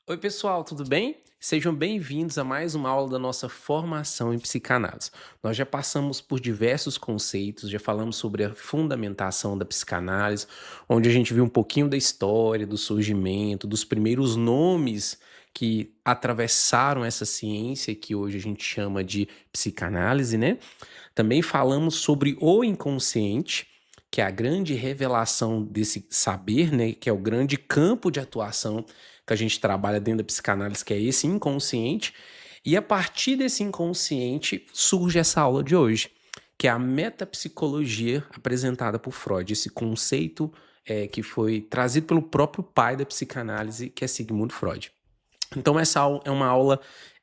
Oi, pessoal, tudo bem? Sejam bem-vindos a mais uma aula da nossa formação em psicanálise. Nós já passamos por diversos conceitos, já falamos sobre a fundamentação da psicanálise, onde a gente viu um pouquinho da história, do surgimento, dos primeiros nomes que atravessaram essa ciência que hoje a gente chama de psicanálise, né? Também falamos sobre o inconsciente, que é a grande revelação desse saber, né, que é o grande campo de atuação que a gente trabalha dentro da psicanálise, que é esse inconsciente. E a partir desse inconsciente surge essa aula de hoje, que é a metapsicologia apresentada por Freud, esse conceito que foi trazido pelo próprio pai da psicanálise, que é Sigmund Freud. Então, essa aula é uma aula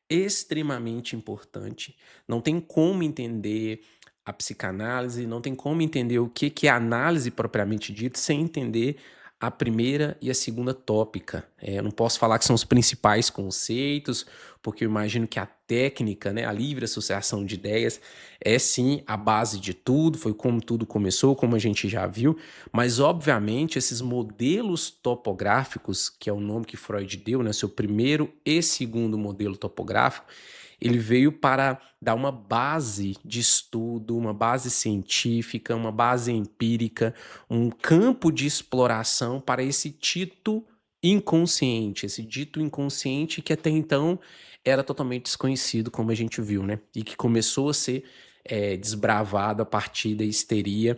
extremamente importante. Não tem como entender a psicanálise, não tem como entender o que é análise propriamente dita sem entender a primeira e a segunda tópica. Eu não posso falar que são os principais conceitos, porque eu imagino que a técnica, né, a livre associação de ideias, é sim a base de tudo, foi como tudo começou, como a gente já viu, mas obviamente esses modelos topográficos, que é o nome que Freud deu, né, seu primeiro e segundo modelo topográfico, ele veio para dar uma base de estudo, uma base científica, uma base empírica, um campo de exploração para esse dito inconsciente que até então era totalmente desconhecido, como a gente viu, né? E que começou a ser desbravado a partir da histeria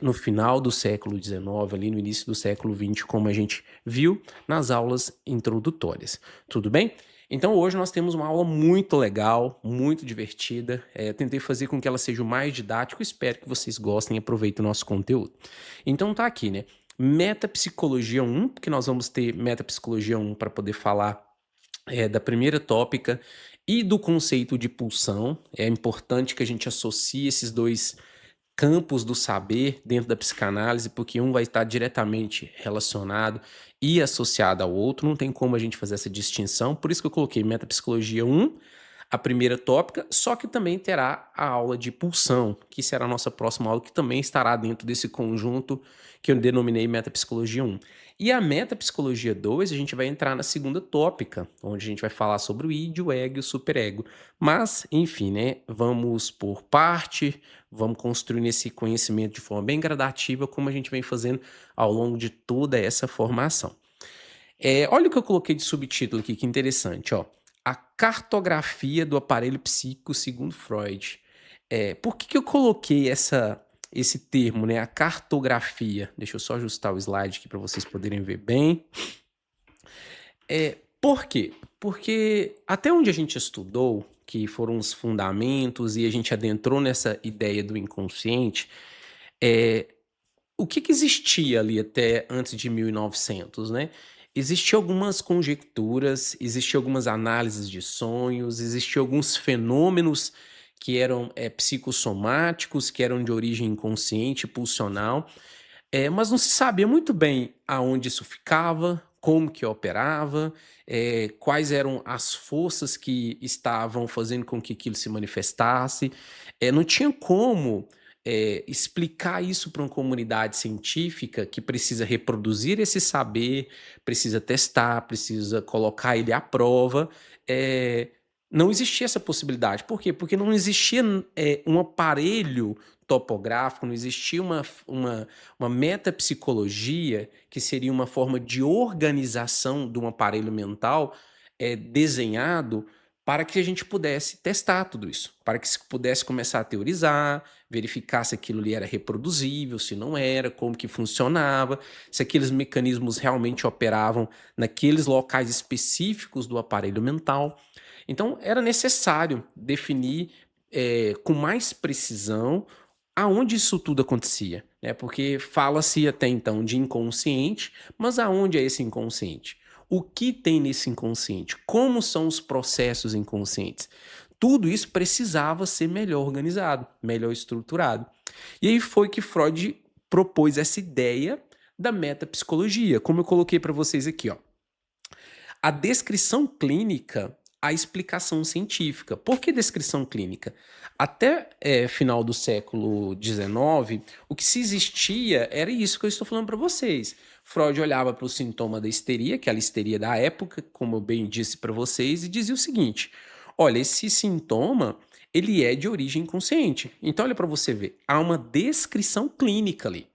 no final do século XIX, ali no início do século XX, como a gente viu nas aulas introdutórias. Tudo bem? Então hoje nós temos uma aula muito legal, muito divertida. Tentei fazer com que ela seja o mais didático, espero que vocês gostem e aproveitem o nosso conteúdo. Então tá aqui, né? Metapsicologia 1, porque nós vamos ter Metapsicologia 1 para poder falar da primeira tópica e do conceito de pulsão. É importante que a gente associe esses dois campos do saber dentro da psicanálise, porque um vai estar diretamente relacionado e associado ao outro, não tem como a gente fazer essa distinção, por isso que eu coloquei Metapsicologia 1, a primeira tópica, só que também terá a aula de pulsão, que será a nossa próxima aula, que também estará dentro desse conjunto que eu denominei Metapsicologia 1. E a Metapsicologia 2, a gente vai entrar na segunda tópica, onde a gente vai falar sobre o id, o ego e o superego. Mas, enfim, né, vamos por parte, vamos construindo esse conhecimento de forma bem gradativa, como a gente vem fazendo ao longo de toda essa formação. Olha o que eu coloquei de subtítulo aqui, que interessante, ó. A cartografia do aparelho psíquico segundo Freud. Por que eu coloquei esse termo, né? A cartografia. Deixa eu só ajustar o slide aqui para vocês poderem ver bem. Por quê? Porque até onde a gente estudou, que foram os fundamentos e a gente adentrou nessa ideia do inconsciente, é, o que existia ali até antes de 1900, né? Existiam algumas conjecturas, existiam algumas análises de sonhos, existiam alguns fenômenos que eram psicossomáticos, que eram de origem inconsciente, pulsional, mas não se sabia muito bem aonde isso ficava, como que operava, quais eram as forças que estavam fazendo com que aquilo se manifestasse. Não tinha como explicar isso para uma comunidade científica que precisa reproduzir esse saber, precisa testar, precisa colocar ele à prova. eh, não existia essa possibilidade. Por quê? Porque não existia um aparelho topográfico, não existia uma metapsicologia, que seria uma forma de organização de um aparelho mental desenhado para que a gente pudesse testar tudo isso, para que se pudesse começar a teorizar, verificar se aquilo ali era reproduzível, se não era, como que funcionava, se aqueles mecanismos realmente operavam naqueles locais específicos do aparelho mental. Então, era necessário definir com mais precisão aonde isso tudo acontecia, né? Porque fala-se até então de inconsciente, mas aonde é esse inconsciente? O que tem nesse inconsciente? Como são os processos inconscientes? Tudo isso precisava ser melhor organizado, melhor estruturado. E aí foi que Freud propôs essa ideia da metapsicologia, como eu coloquei para vocês aqui, ó. A descrição clínica a explicação científica. Por que descrição clínica? Até final do século XIX, o que se existia era isso que eu estou falando para vocês. Freud olhava para o sintoma da histeria, que era a histeria da época, como eu bem disse para vocês, e dizia o seguinte: olha, esse sintoma ele é de origem inconsciente. Então, olha para você ver, há uma descrição clínica ali.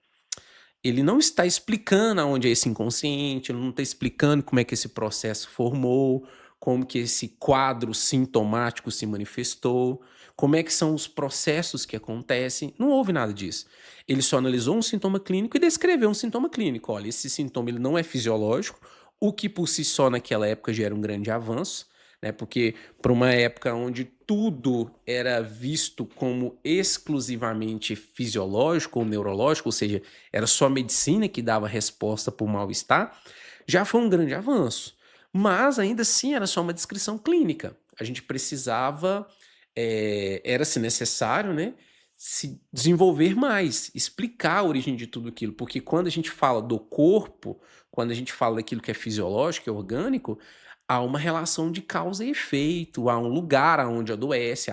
Ele não está explicando aonde é esse inconsciente, ele não está explicando como é que esse processo formou, como que esse quadro sintomático se manifestou, como é que são os processos que acontecem. Não houve nada disso. Ele só analisou um sintoma clínico e descreveu um sintoma clínico. Olha, esse sintoma ele não é fisiológico, o que por si só naquela época já era um grande avanço, né? Porque para uma época onde tudo era visto como exclusivamente fisiológico ou neurológico, ou seja, era só a medicina que dava resposta para o mal-estar, já foi um grande avanço. Mas ainda assim era só uma descrição clínica. A gente precisava, era se necessário, né, se desenvolver mais, explicar a origem de tudo aquilo, porque quando a gente fala do corpo, quando a gente fala daquilo que é fisiológico, é orgânico, há uma relação de causa e efeito, há um lugar onde adoece,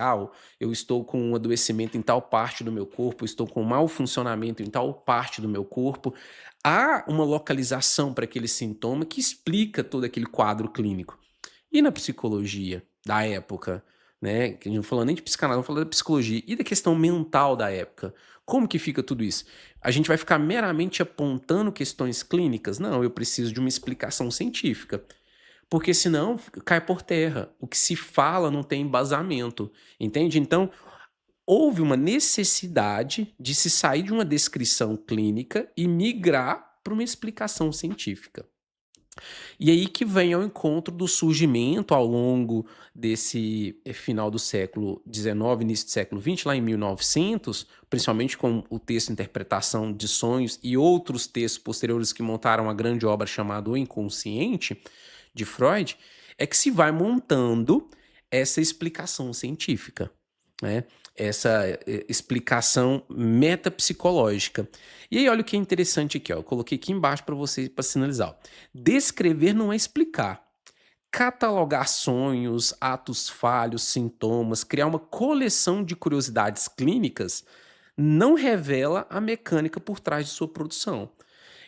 eu estou com um adoecimento em tal parte do meu corpo, estou com um mau funcionamento em tal parte do meu corpo. Há uma localização para aquele sintoma que explica todo aquele quadro clínico. E na psicologia da época, né? Que a gente não falou nem de psicanálise, vamos falar da psicologia e da questão mental da época. Como que fica tudo isso? A gente vai ficar meramente apontando questões clínicas? Não, eu preciso de uma explicação científica. Porque senão cai por terra. O que se fala não tem embasamento, entende? Então, houve uma necessidade de se sair de uma descrição clínica e migrar para uma explicação científica. E aí que vem ao encontro do surgimento ao longo desse final do século XIX, início do século XX, lá em 1900, principalmente com o texto Interpretação de Sonhos e outros textos posteriores que montaram a grande obra chamada O Inconsciente, de Freud, é que se vai montando essa explicação científica, né? Essa explicação metapsicológica. E aí, olha o que é interessante aqui, ó. Eu coloquei aqui embaixo para você para sinalizar. Ó. Descrever não é explicar. Catalogar sonhos, atos falhos, sintomas, criar uma coleção de curiosidades clínicas não revela a mecânica por trás de sua produção.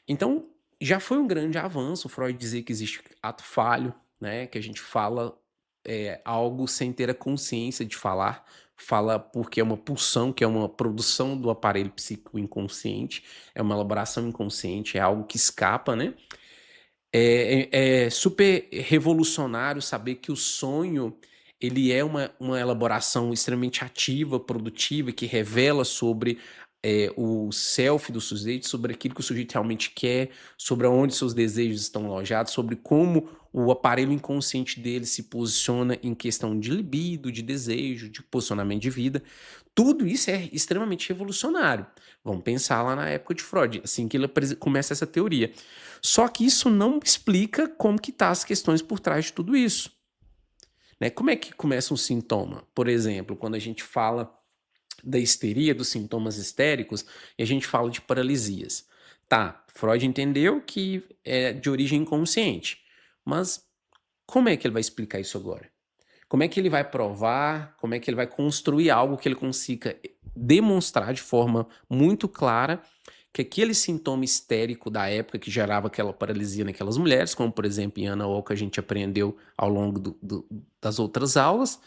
Então, já foi um grande avanço Freud dizer que existe ato falho, né? Que a gente fala algo sem ter a consciência de falar, fala porque é uma pulsão, que é uma produção do aparelho psíquico inconsciente, é uma elaboração inconsciente, é algo que escapa, né? É super revolucionário saber que o sonho ele é uma elaboração extremamente ativa, produtiva, que revela sobre o self do sujeito, sobre aquilo que o sujeito realmente quer, sobre onde seus desejos estão alojados, sobre como o aparelho inconsciente dele se posiciona em questão de libido, de desejo, de posicionamento de vida. Tudo isso é extremamente revolucionário. Vamos pensar lá na época de Freud, assim que ele começa essa teoria. Só que isso não explica como que tá as questões por trás de tudo isso. Né? Como é que começa um sintoma? Por exemplo, quando a gente fala da histeria, dos sintomas histéricos, e a gente fala de paralisias. Tá, Freud entendeu que é de origem inconsciente, mas como é que ele vai explicar isso agora? Como é que ele vai provar? Como é que ele vai construir algo que ele consiga demonstrar de forma muito clara que aquele sintoma histérico da época que gerava aquela paralisia naquelas mulheres, como por exemplo em Ana Oca a gente aprendeu ao longo das outras aulas,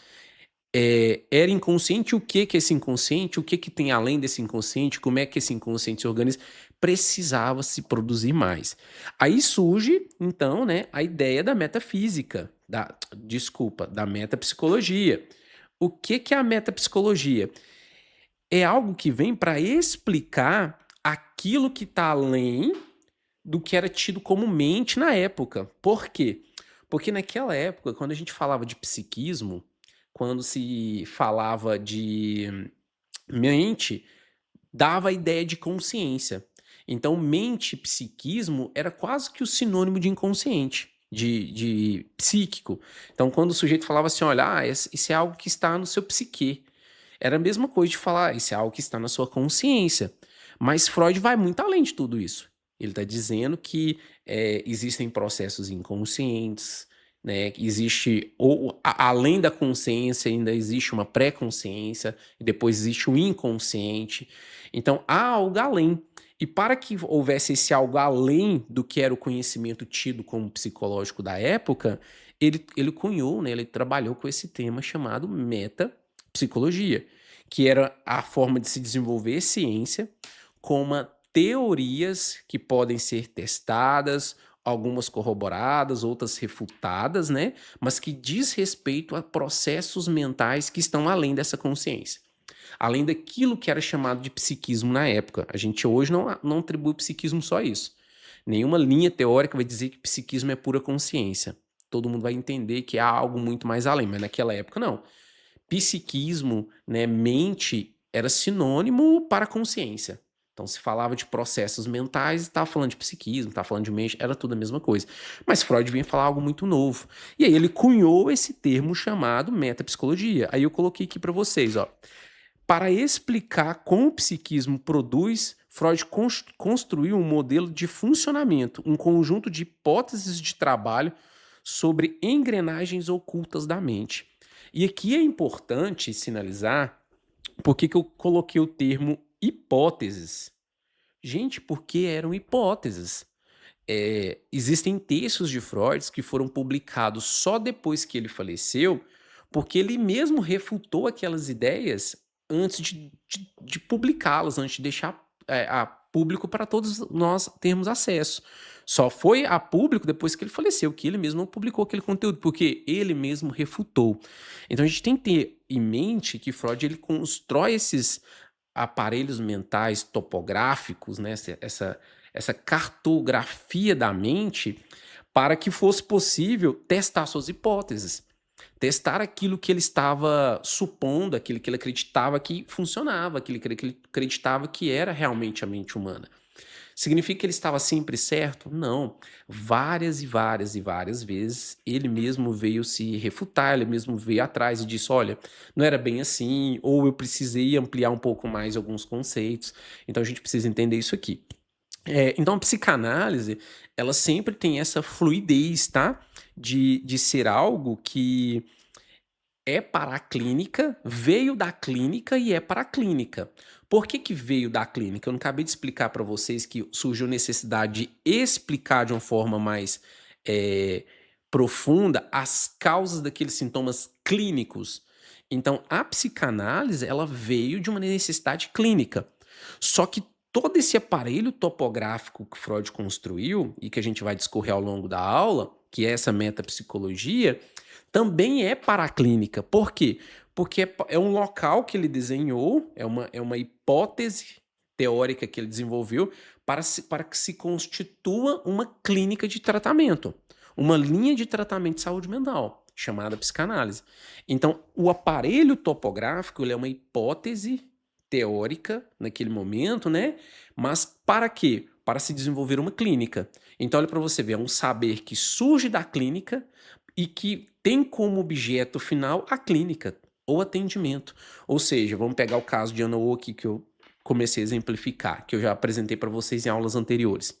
era inconsciente, o que que é esse inconsciente, o que que tem além desse inconsciente, como é que esse inconsciente se organiza, precisava se produzir mais. Aí surge, então, né, a ideia da metafísica, da metapsicologia. O que que é a metapsicologia? É algo que vem para explicar aquilo que está além do que era tido como mente na época. Por quê? Porque naquela época, quando a gente falava de psiquismo, quando se falava de mente, dava a ideia de consciência. Então, mente e psiquismo era quase que o sinônimo de inconsciente, de psíquico. Então, quando o sujeito falava assim, olha, isso é algo que está no seu psique. Era a mesma coisa de falar, isso é algo que está na sua consciência. Mas Freud vai muito além de tudo isso. Ele está dizendo que existem processos inconscientes, né? Existe, ou além da consciência, ainda existe uma pré-consciência, e depois existe o inconsciente. Então, há algo além. E para que houvesse esse algo além do que era o conhecimento tido como psicológico da época, ele cunhou, né, ele trabalhou com esse tema chamado metapsicologia, que era a forma de se desenvolver ciência com teorias que podem ser testadas, algumas corroboradas, outras refutadas, né? Mas que diz respeito a processos mentais que estão além dessa consciência. Além daquilo que era chamado de psiquismo na época. A gente hoje não atribui psiquismo só a isso. Nenhuma linha teórica vai dizer que psiquismo é pura consciência. Todo mundo vai entender que há algo muito mais além, mas naquela época não. Psiquismo, né, mente, era sinônimo para consciência. Então, se falava de processos mentais, estava falando de psiquismo, estava falando de mente, era tudo a mesma coisa. Mas Freud vinha falar algo muito novo. E aí ele cunhou esse termo chamado metapsicologia. Aí eu coloquei aqui para vocês, ó. Para explicar como o psiquismo produz, Freud construiu um modelo de funcionamento, um conjunto de hipóteses de trabalho sobre engrenagens ocultas da mente. E aqui é importante sinalizar por que eu coloquei o termo hipóteses. Gente, porque eram hipóteses. Existem textos de Freud que foram publicados só depois que ele faleceu, porque ele mesmo refutou aquelas ideias antes de publicá-las, antes de deixar a público para todos nós termos acesso. Só foi a público depois que ele faleceu, que ele mesmo não publicou aquele conteúdo, porque ele mesmo refutou. Então a gente tem que ter em mente que Freud ele constrói esses aparelhos mentais topográficos, né, essa cartografia da mente, para que fosse possível testar suas hipóteses, testar aquilo que ele estava supondo, aquilo que ele acreditava que funcionava, aquilo que ele acreditava que era realmente a mente humana. Significa que ele estava sempre certo? Não. Várias e várias e várias vezes ele mesmo veio se refutar, ele mesmo veio atrás e disse: olha, não era bem assim, ou eu precisei ampliar um pouco mais alguns conceitos. Então a gente precisa entender isso aqui. Então a psicanálise, ela sempre tem essa fluidez, tá? De ser algo que é para a clínica, veio da clínica e é para a clínica. Por que veio da clínica? Eu não acabei de explicar para vocês que surgiu necessidade de explicar de uma forma mais eh, profunda as causas daqueles sintomas clínicos. Então, a psicanálise, ela veio de uma necessidade clínica. Só que todo esse aparelho topográfico que Freud construiu e que a gente vai discorrer ao longo da aula, que é essa metapsicologia, também é para a clínica. Por quê? Porque é um local que ele desenhou, é uma hipótese teórica que ele desenvolveu para que se constitua uma clínica de tratamento, uma linha de tratamento de saúde mental, chamada psicanálise. Então, o aparelho topográfico ele é uma hipótese teórica naquele momento, né? Mas para quê? Para se desenvolver uma clínica. Então, olha para você ver, é um saber que surge da clínica e que tem como objeto final a clínica ou atendimento. Ou seja, vamos pegar o caso de Ana O aqui que eu comecei a exemplificar, que eu já apresentei para vocês em aulas anteriores.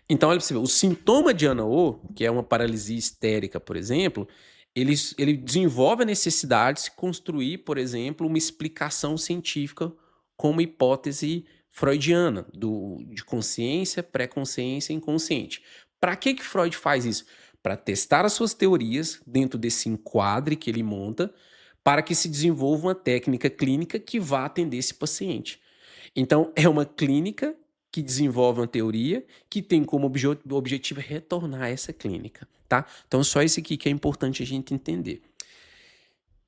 Então, olha para você ver, o sintoma de Ana O, que é uma paralisia histérica, por exemplo, ele desenvolve a necessidade de se construir, por exemplo, uma explicação científica como hipótese freudiana, de consciência, pré-consciência e inconsciente. Para que Freud faz isso? Para testar as suas teorias dentro desse enquadre que ele monta, para que se desenvolva uma técnica clínica que vá atender esse paciente. Então, é uma clínica que desenvolve uma teoria que tem como objetivo retornar essa clínica, tá? Então, só isso aqui que é importante a gente entender.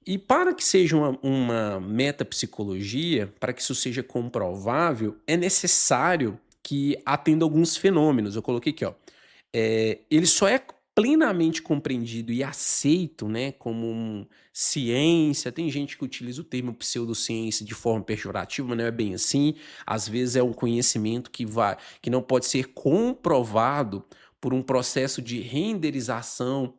E para que seja uma metapsicologia, para que isso seja comprovável, é necessário que atenda alguns fenômenos. Eu coloquei aqui, ó. Ele só é plenamente compreendido e aceito, né, como ciência. Tem gente que utiliza o termo pseudociência de forma pejorativa, mas não é bem assim. Às vezes é um conhecimento que não pode ser comprovado por um processo de renderização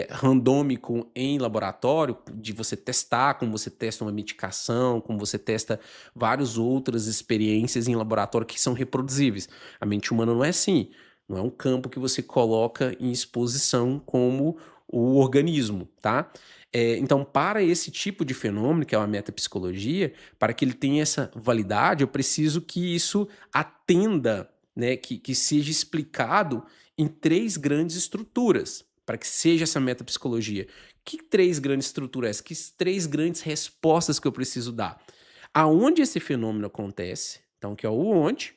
randômico em laboratório, de você testar, como você testa uma medicação, como você testa várias outras experiências em laboratório que são reproduzíveis. A mente humana não é assim. Não é um campo que você coloca em exposição como o organismo, tá? Então, para esse tipo de fenômeno, que é uma metapsicologia, para que ele tenha essa validade, eu preciso que isso atenda, né, que seja explicado em três grandes estruturas, para que seja essa metapsicologia. Que três grandes estruturas? Que três grandes respostas que eu preciso dar? Aonde esse fenômeno acontece, então, que é o onde,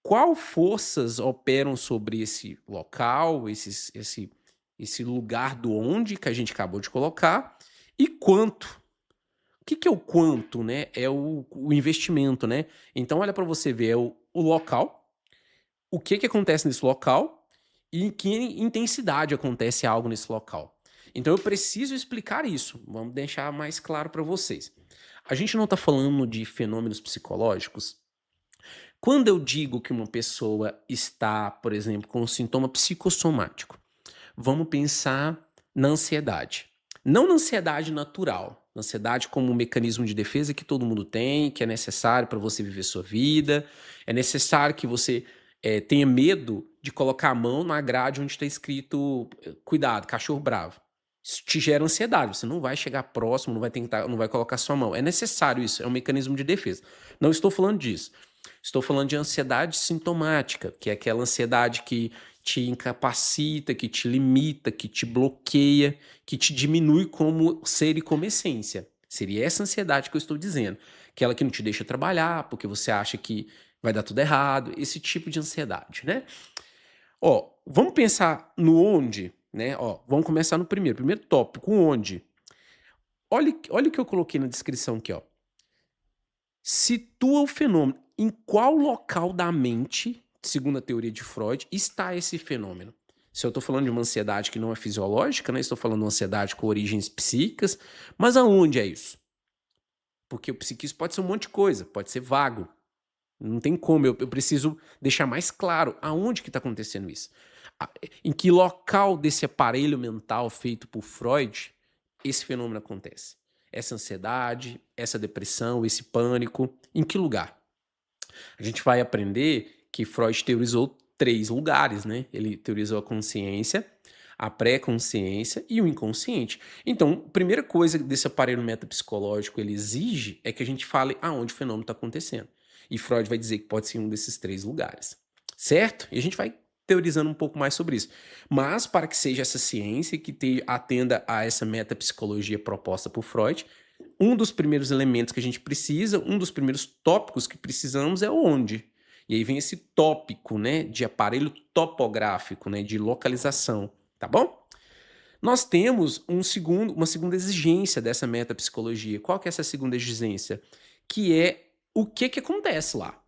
qual forças operam sobre esse local, esse lugar do onde que a gente acabou de colocar, e quanto. O que é o quanto, né? É o investimento, né? Então, olha para você ver, é o local, o que acontece nesse local e em que intensidade acontece algo nesse local. Então, eu preciso explicar isso. Vamos deixar mais claro para vocês. A gente não está falando de fenômenos psicológicos. Quando eu digo que uma pessoa está, por exemplo, com um sintoma psicossomático, vamos pensar na ansiedade. Não na ansiedade natural, na ansiedade como um mecanismo de defesa que todo mundo tem, que é necessário para você viver sua vida, é necessário que você tenha medo de colocar a mão na grade onde está escrito cuidado, cachorro bravo. Isso te gera ansiedade, você não vai chegar próximo, não vai tentar, não vai colocar sua mão. É necessário isso, é um mecanismo de defesa. Não estou falando disso. Estou falando de ansiedade sintomática, que é aquela ansiedade que te incapacita, que te limita, que te bloqueia, que te diminui como ser e como essência. Seria essa ansiedade que eu estou dizendo. Aquela que não te deixa trabalhar, porque você acha que vai dar tudo errado, esse tipo de ansiedade, né? Ó, vamos pensar no onde, né? Ó, vamos começar no primeiro tópico, onde. Olha o que eu coloquei na descrição aqui, ó. Situa o fenômeno. Em qual local da mente, segundo a teoria de Freud, está esse fenômeno? Se eu estou falando de uma ansiedade que não é fisiológica, né? Estou falando de uma ansiedade com origens psíquicas, mas aonde é isso? Porque o psiquismo pode ser um monte de coisa, pode ser vago. Não tem como, eu preciso deixar mais claro aonde que está acontecendo isso. Em que local desse aparelho mental feito por Freud esse fenômeno acontece? Essa ansiedade, essa depressão, esse pânico, em que lugar? A gente vai aprender que Freud teorizou três lugares, né? Ele teorizou a consciência, a pré-consciência e o inconsciente. Então, a primeira coisa desse aparelho metapsicológico ele exige é que a gente fale aonde o fenômeno está acontecendo. E Freud vai dizer que pode ser um desses três lugares, certo? E a gente vai teorizando um pouco mais sobre isso. Mas, para que seja essa ciência que atenda a essa metapsicologia proposta por Freud, um dos primeiros elementos que a gente precisa, um dos primeiros tópicos que precisamos é o onde. E aí vem esse tópico, né, de aparelho topográfico, né, de localização, tá bom? Nós temos uma segunda exigência dessa metapsicologia. Qual que é essa segunda exigência? Que é o que acontece lá,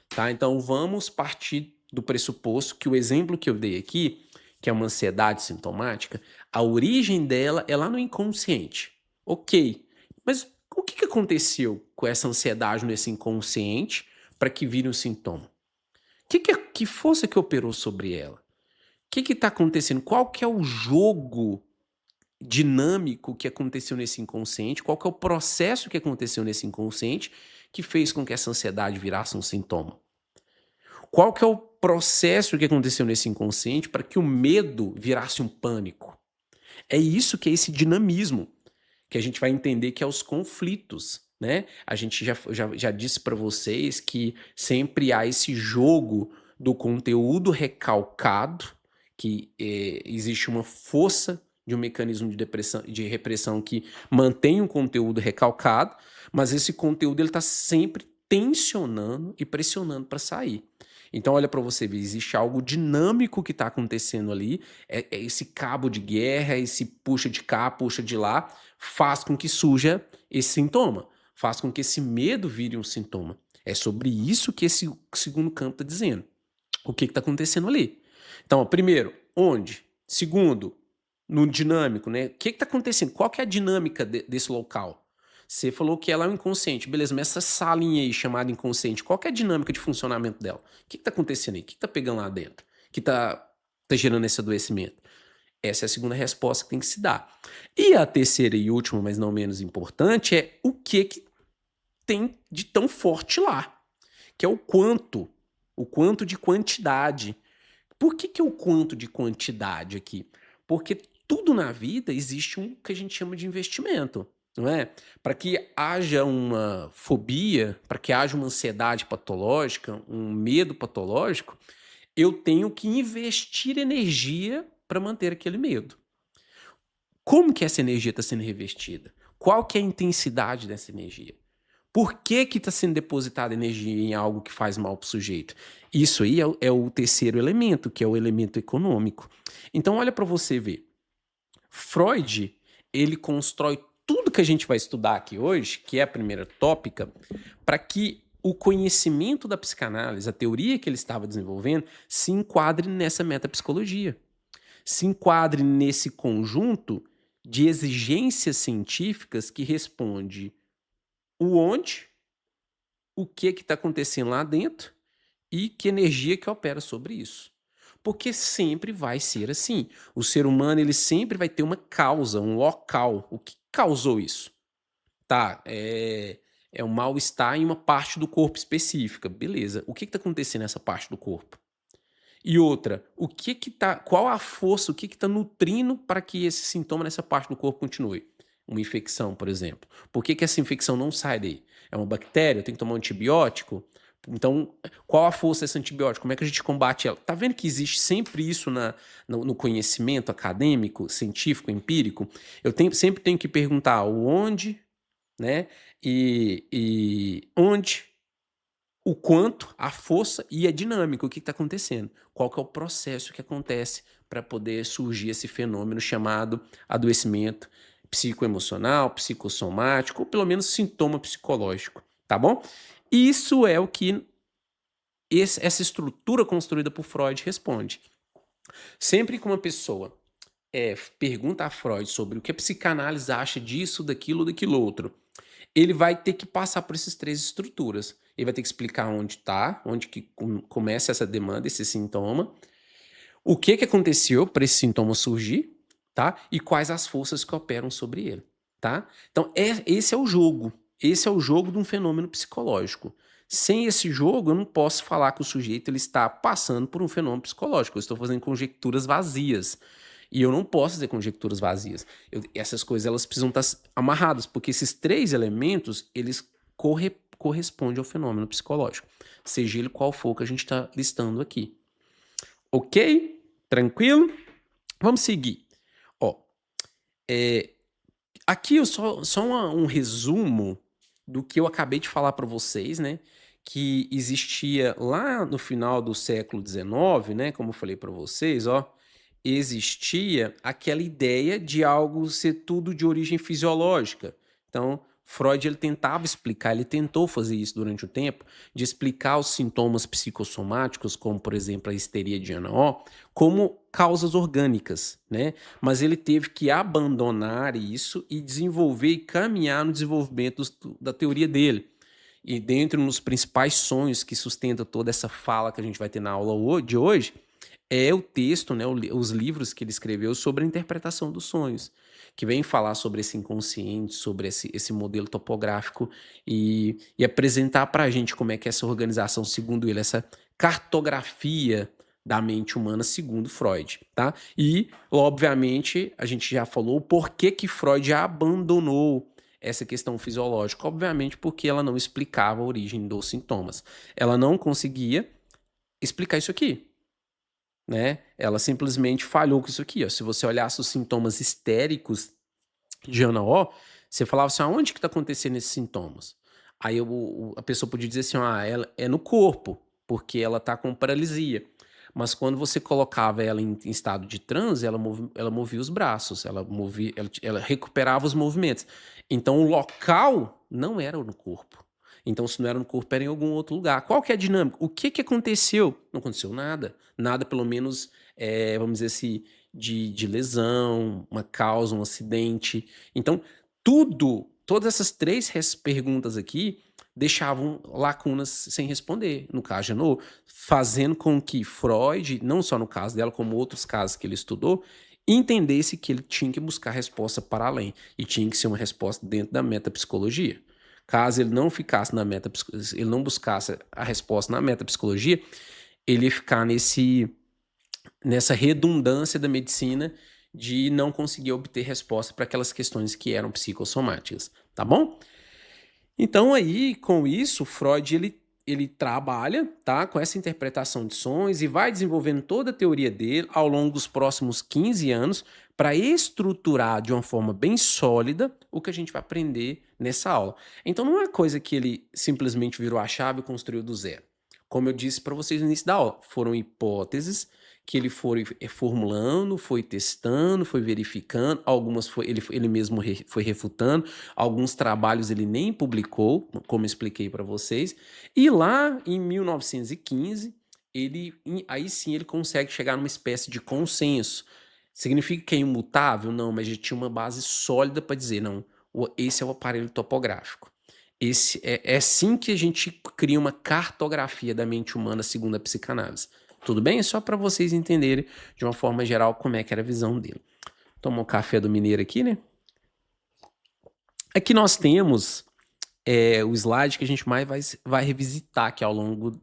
tá? Então vamos partir do pressuposto que o exemplo que eu dei aqui, que é uma ansiedade sintomática, a origem dela é lá no inconsciente. Ok, mas o que aconteceu com essa ansiedade nesse inconsciente para que vire um sintoma? Que força que operou sobre ela? O que está acontecendo? Qual que é o jogo dinâmico que aconteceu nesse inconsciente? Qual que é o processo que aconteceu nesse inconsciente que fez com que essa ansiedade virasse um sintoma? Qual que é o processo que aconteceu nesse inconsciente para que o medo virasse um pânico? É isso que é esse dinamismo, que a gente vai entender que é os conflitos, né? A gente já disse para vocês que sempre há esse jogo do conteúdo recalcado, que existe uma força de um mecanismo de repressão que mantém um conteúdo recalcado, mas esse conteúdo ele está sempre tensionando e pressionando para sair. Então, olha para você ver, existe algo dinâmico que está acontecendo ali, é esse cabo de guerra, esse puxa de cá, puxa de lá, faz com que surja esse sintoma, faz com que esse medo vire um sintoma. É sobre isso que esse segundo campo está dizendo. O que está acontecendo ali? Então, ó, primeiro, onde? Segundo, no dinâmico, né? O que está acontecendo? Qual que é a dinâmica desse local? Você falou que ela é um inconsciente, beleza, mas essa salinha aí chamada inconsciente, qual que é a dinâmica de funcionamento dela? O que está acontecendo aí? O que está pegando lá dentro? Que está gerando esse adoecimento? Essa é a segunda resposta que tem que se dar. E a terceira e última, mas não menos importante, é o que tem de tão forte lá, que é o quanto de quantidade, Por que o quanto de quantidade aqui? Porque tudo na vida existe um que a gente chama de investimento, não é? Para que haja uma fobia, para que haja uma ansiedade patológica, um medo patológico, eu tenho que investir energia para manter aquele medo. Como que essa energia está sendo revestida? Qual que é a intensidade dessa energia? Por que está sendo depositada energia em algo que faz mal para o sujeito? Isso aí é o terceiro elemento, que é o elemento econômico. Então, olha para você ver. Freud, ele constrói tudo que a gente vai estudar aqui hoje, que é a primeira tópica, para que o conhecimento da psicanálise, a teoria que ele estava desenvolvendo, se enquadre nessa metapsicologia. Se enquadre nesse conjunto de exigências científicas que responde o onde, o que está acontecendo lá dentro e que energia que opera sobre isso. Porque sempre vai ser assim. O ser humano ele sempre vai ter uma causa, um local. O que causou isso? Tá, é um mal-estar em uma parte do corpo específica. Beleza. O que está acontecendo nessa parte do corpo? E outra, qual a força, o que está nutrindo para que esse sintoma nessa parte do corpo continue? Uma infecção, por exemplo. Por que essa infecção não sai daí? É uma bactéria? Eu tenho que tomar um antibiótico? Então, qual a força desse antibiótico? Como é que a gente combate ela? Tá vendo que existe sempre isso no conhecimento acadêmico, científico, empírico? Sempre tenho que perguntar o onde, né? E onde, o quanto, a força e a dinâmica, o que está acontecendo, qual que é o processo que acontece para poder surgir esse fenômeno chamado adoecimento psicoemocional, psicossomático, ou pelo menos sintoma psicológico, tá bom? Isso é o que essa estrutura construída por Freud responde. Sempre que uma pessoa pergunta a Freud sobre o que a psicanálise acha disso, daquilo outro, ele vai ter que passar por essas três estruturas. Ele vai ter que explicar onde está, onde que começa essa demanda, esse sintoma, o que aconteceu para esse sintoma surgir, tá? E quais as forças que operam sobre ele, tá? Então, esse é o jogo. Esse é o jogo de um fenômeno psicológico. Sem esse jogo, eu não posso falar que o sujeito ele está passando por um fenômeno psicológico. Eu estou fazendo conjecturas vazias. E eu não posso fazer conjecturas vazias. Essas coisas elas precisam estar amarradas, porque esses três elementos, eles correspondem ao fenômeno psicológico. Seja ele qual for que a gente está listando aqui. Ok? Tranquilo? Vamos seguir. Ó, aqui só um resumo do que eu acabei de falar para vocês, né? Que existia lá no final do século XIX, né? Como eu falei para vocês, ó, existia aquela ideia de algo ser tudo de origem fisiológica. Então, Freud ele tentava explicar, ele tentou fazer isso durante o tempo, de explicar os sintomas psicossomáticos, como por exemplo a histeria de Ana O, como causas orgânicas, né? Mas ele teve que abandonar isso e desenvolver e caminhar no desenvolvimento da teoria dele. E dentro dos principais sonhos que sustenta toda essa fala que a gente vai ter na aula de hoje, é o texto, né, os livros que ele escreveu sobre a interpretação dos sonhos, que vem falar sobre esse inconsciente, sobre esse modelo topográfico e apresentar para a gente como é que essa organização, segundo ele, essa cartografia da mente humana, segundo Freud, tá? E, obviamente, a gente já falou por que Freud abandonou essa questão fisiológica, obviamente porque ela não explicava a origem dos sintomas. Ela não conseguia explicar isso aqui, né? Ela simplesmente falhou com isso aqui, ó. Se você olhasse os sintomas histéricos de Ana O, você falava assim, aonde que tá acontecendo esses sintomas? Aí a pessoa podia dizer assim, ela é no corpo, porque ela tá com paralisia. Mas quando você colocava ela em estado de transe, ela movia os braços, ela recuperava os movimentos. Então o local não era no corpo. Então, se não era no corpo, era em algum outro lugar. Qual que é a dinâmica? O que aconteceu? Não aconteceu nada. Nada, pelo menos, vamos dizer assim, de lesão, uma causa, um acidente. Então, todas essas três perguntas aqui deixavam lacunas sem responder, no caso de Janot, fazendo com que Freud, não só no caso dela, como outros casos que ele estudou, entendesse que ele tinha que buscar resposta para além e tinha que ser uma resposta dentro da metapsicologia. Caso ele não ficasse ele não buscasse a resposta na metapsicologia, ele ia ficar nessa redundância da medicina de não conseguir obter resposta para aquelas questões que eram psicossomáticas, tá bom? Então aí, com isso, Freud ele trabalha, tá, com essa interpretação de sonhos e vai desenvolvendo toda a teoria dele ao longo dos próximos 15 anos para estruturar de uma forma bem sólida o que a gente vai aprender nessa aula. Então não é coisa que ele simplesmente virou a chave e construiu do zero. Como eu disse para vocês no início da aula, foram hipóteses que ele foi formulando, foi testando, foi verificando, algumas ele mesmo foi refutando, alguns trabalhos ele nem publicou, como eu expliquei para vocês, e lá em 1915, aí sim ele consegue chegar numa espécie de consenso. Significa que é imutável? Não, mas já tinha uma base sólida para dizer, não, esse é o aparelho topográfico. É assim que a gente cria uma cartografia da mente humana segundo a psicanálise. Tudo bem? É só para vocês entenderem de uma forma geral como é que era a visão dele. Tomou o café do mineiro aqui, né? Aqui nós temos o slide que a gente mais vai revisitar aqui ao longo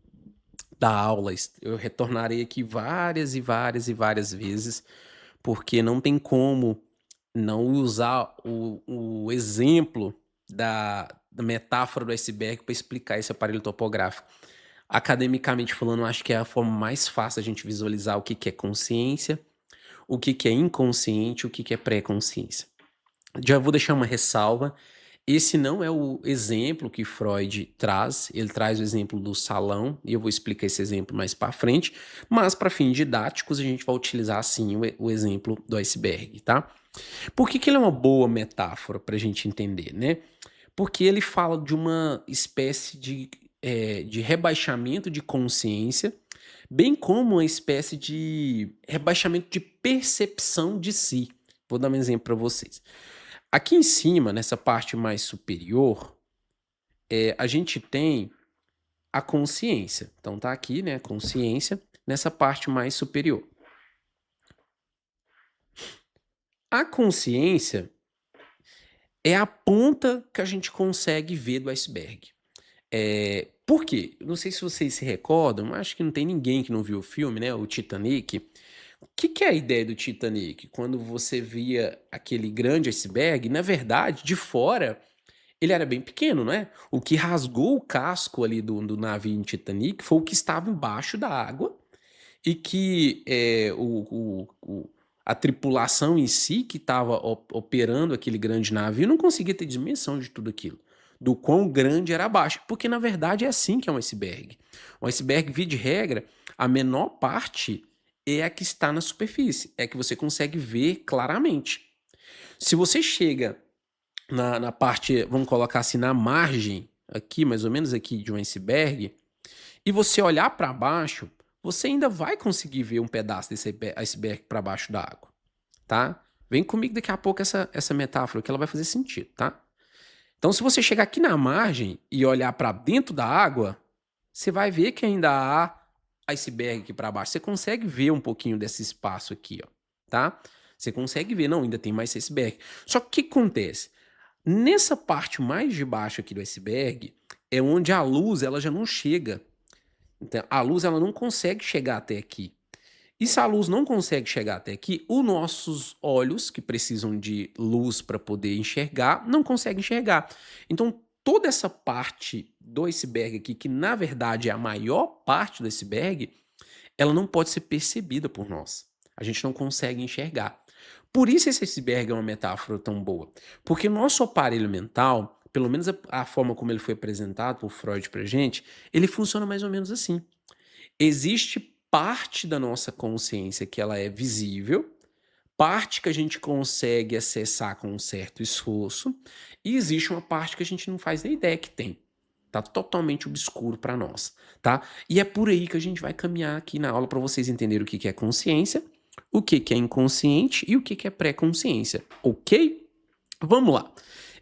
da aula. Eu retornarei aqui várias e várias e várias vezes, porque não tem como não usar o exemplo da metáfora do iceberg para explicar esse aparelho topográfico. Academicamente falando, eu acho que é a forma mais fácil a gente visualizar o que é consciência, o que é inconsciente, o que é pré-consciência. Já vou deixar uma ressalva. Esse não é o exemplo que Freud traz, ele traz o exemplo do salão, e eu vou explicar esse exemplo mais para frente, mas para fins didáticos a gente vai utilizar sim o exemplo do iceberg, tá? Por que ele é uma boa metáfora para a gente entender, né? Porque ele fala de uma espécie de rebaixamento de consciência, bem como uma espécie de rebaixamento de percepção de si. Vou dar um exemplo para vocês. Aqui em cima, nessa parte mais superior, a gente tem a consciência. Então tá aqui, né, a consciência, nessa parte mais superior. A consciência é a ponta que a gente consegue ver do iceberg. Por quê? Não sei se vocês se recordam, mas acho que não tem ninguém que não viu o filme, né? O Titanic. O que é a ideia do Titanic? Quando você via aquele grande iceberg, na verdade, de fora, ele era bem pequeno, né? O que rasgou o casco ali do navio em Titanic foi o que estava embaixo da água e que a tripulação em si que estava operando aquele grande navio não conseguia ter dimensão de tudo aquilo, do quão grande era abaixo, porque na verdade é assim que é um iceberg. Um iceberg, via de regra, a menor parte é a que está na superfície, é que você consegue ver claramente. Se você chega na parte, vamos colocar assim, na margem, aqui, mais ou menos aqui de um iceberg, e você olhar para baixo, você ainda vai conseguir ver um pedaço desse iceberg para baixo da água, tá? Vem comigo daqui a pouco essa metáfora que ela vai fazer sentido, tá? Então, se você chegar aqui na margem e olhar para dentro da água, você vai ver que ainda há iceberg aqui para baixo. Você consegue ver um pouquinho desse espaço aqui, ó, tá? Você consegue ver, não, ainda tem mais iceberg. Só que o que acontece? Nessa parte mais de baixo aqui do iceberg é onde a luz ela já não chega. Então, a luz ela não consegue chegar até aqui. E se a luz não consegue chegar até aqui, os nossos olhos, que precisam de luz para poder enxergar, não conseguem enxergar. Então, toda essa parte do iceberg aqui, que na verdade é a maior parte do iceberg, ela não pode ser percebida por nós. A gente não consegue enxergar. Por isso esse iceberg é uma metáfora tão boa. Porque o nosso aparelho mental, pelo menos a forma como ele foi apresentado por Freud pra gente, ele funciona mais ou menos assim. Existe parte da nossa consciência que ela é visível, parte que a gente consegue acessar com um certo esforço, e existe uma parte que a gente não faz nem ideia que tem. Tá totalmente obscuro para nós, tá? E é por aí que a gente vai caminhar aqui na aula para vocês entenderem o que é consciência, o que é inconsciente e o que é pré-consciência, ok? Vamos lá.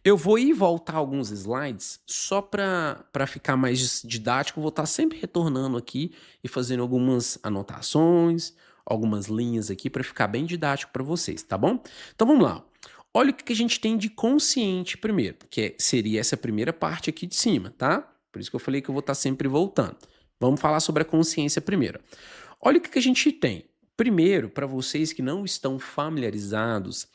Eu vou ir voltar alguns slides só para ficar mais didático. Vou estar sempre retornando aqui e fazendo algumas anotações, algumas linhas aqui para ficar bem didático para vocês, tá bom? Então vamos lá. Olha o que a gente tem de consciente primeiro, que seria essa primeira parte aqui de cima, tá? Por isso que eu falei que eu vou estar sempre voltando. Vamos falar sobre a consciência primeiro. Olha o que a gente tem. Primeiro, para vocês que não estão familiarizados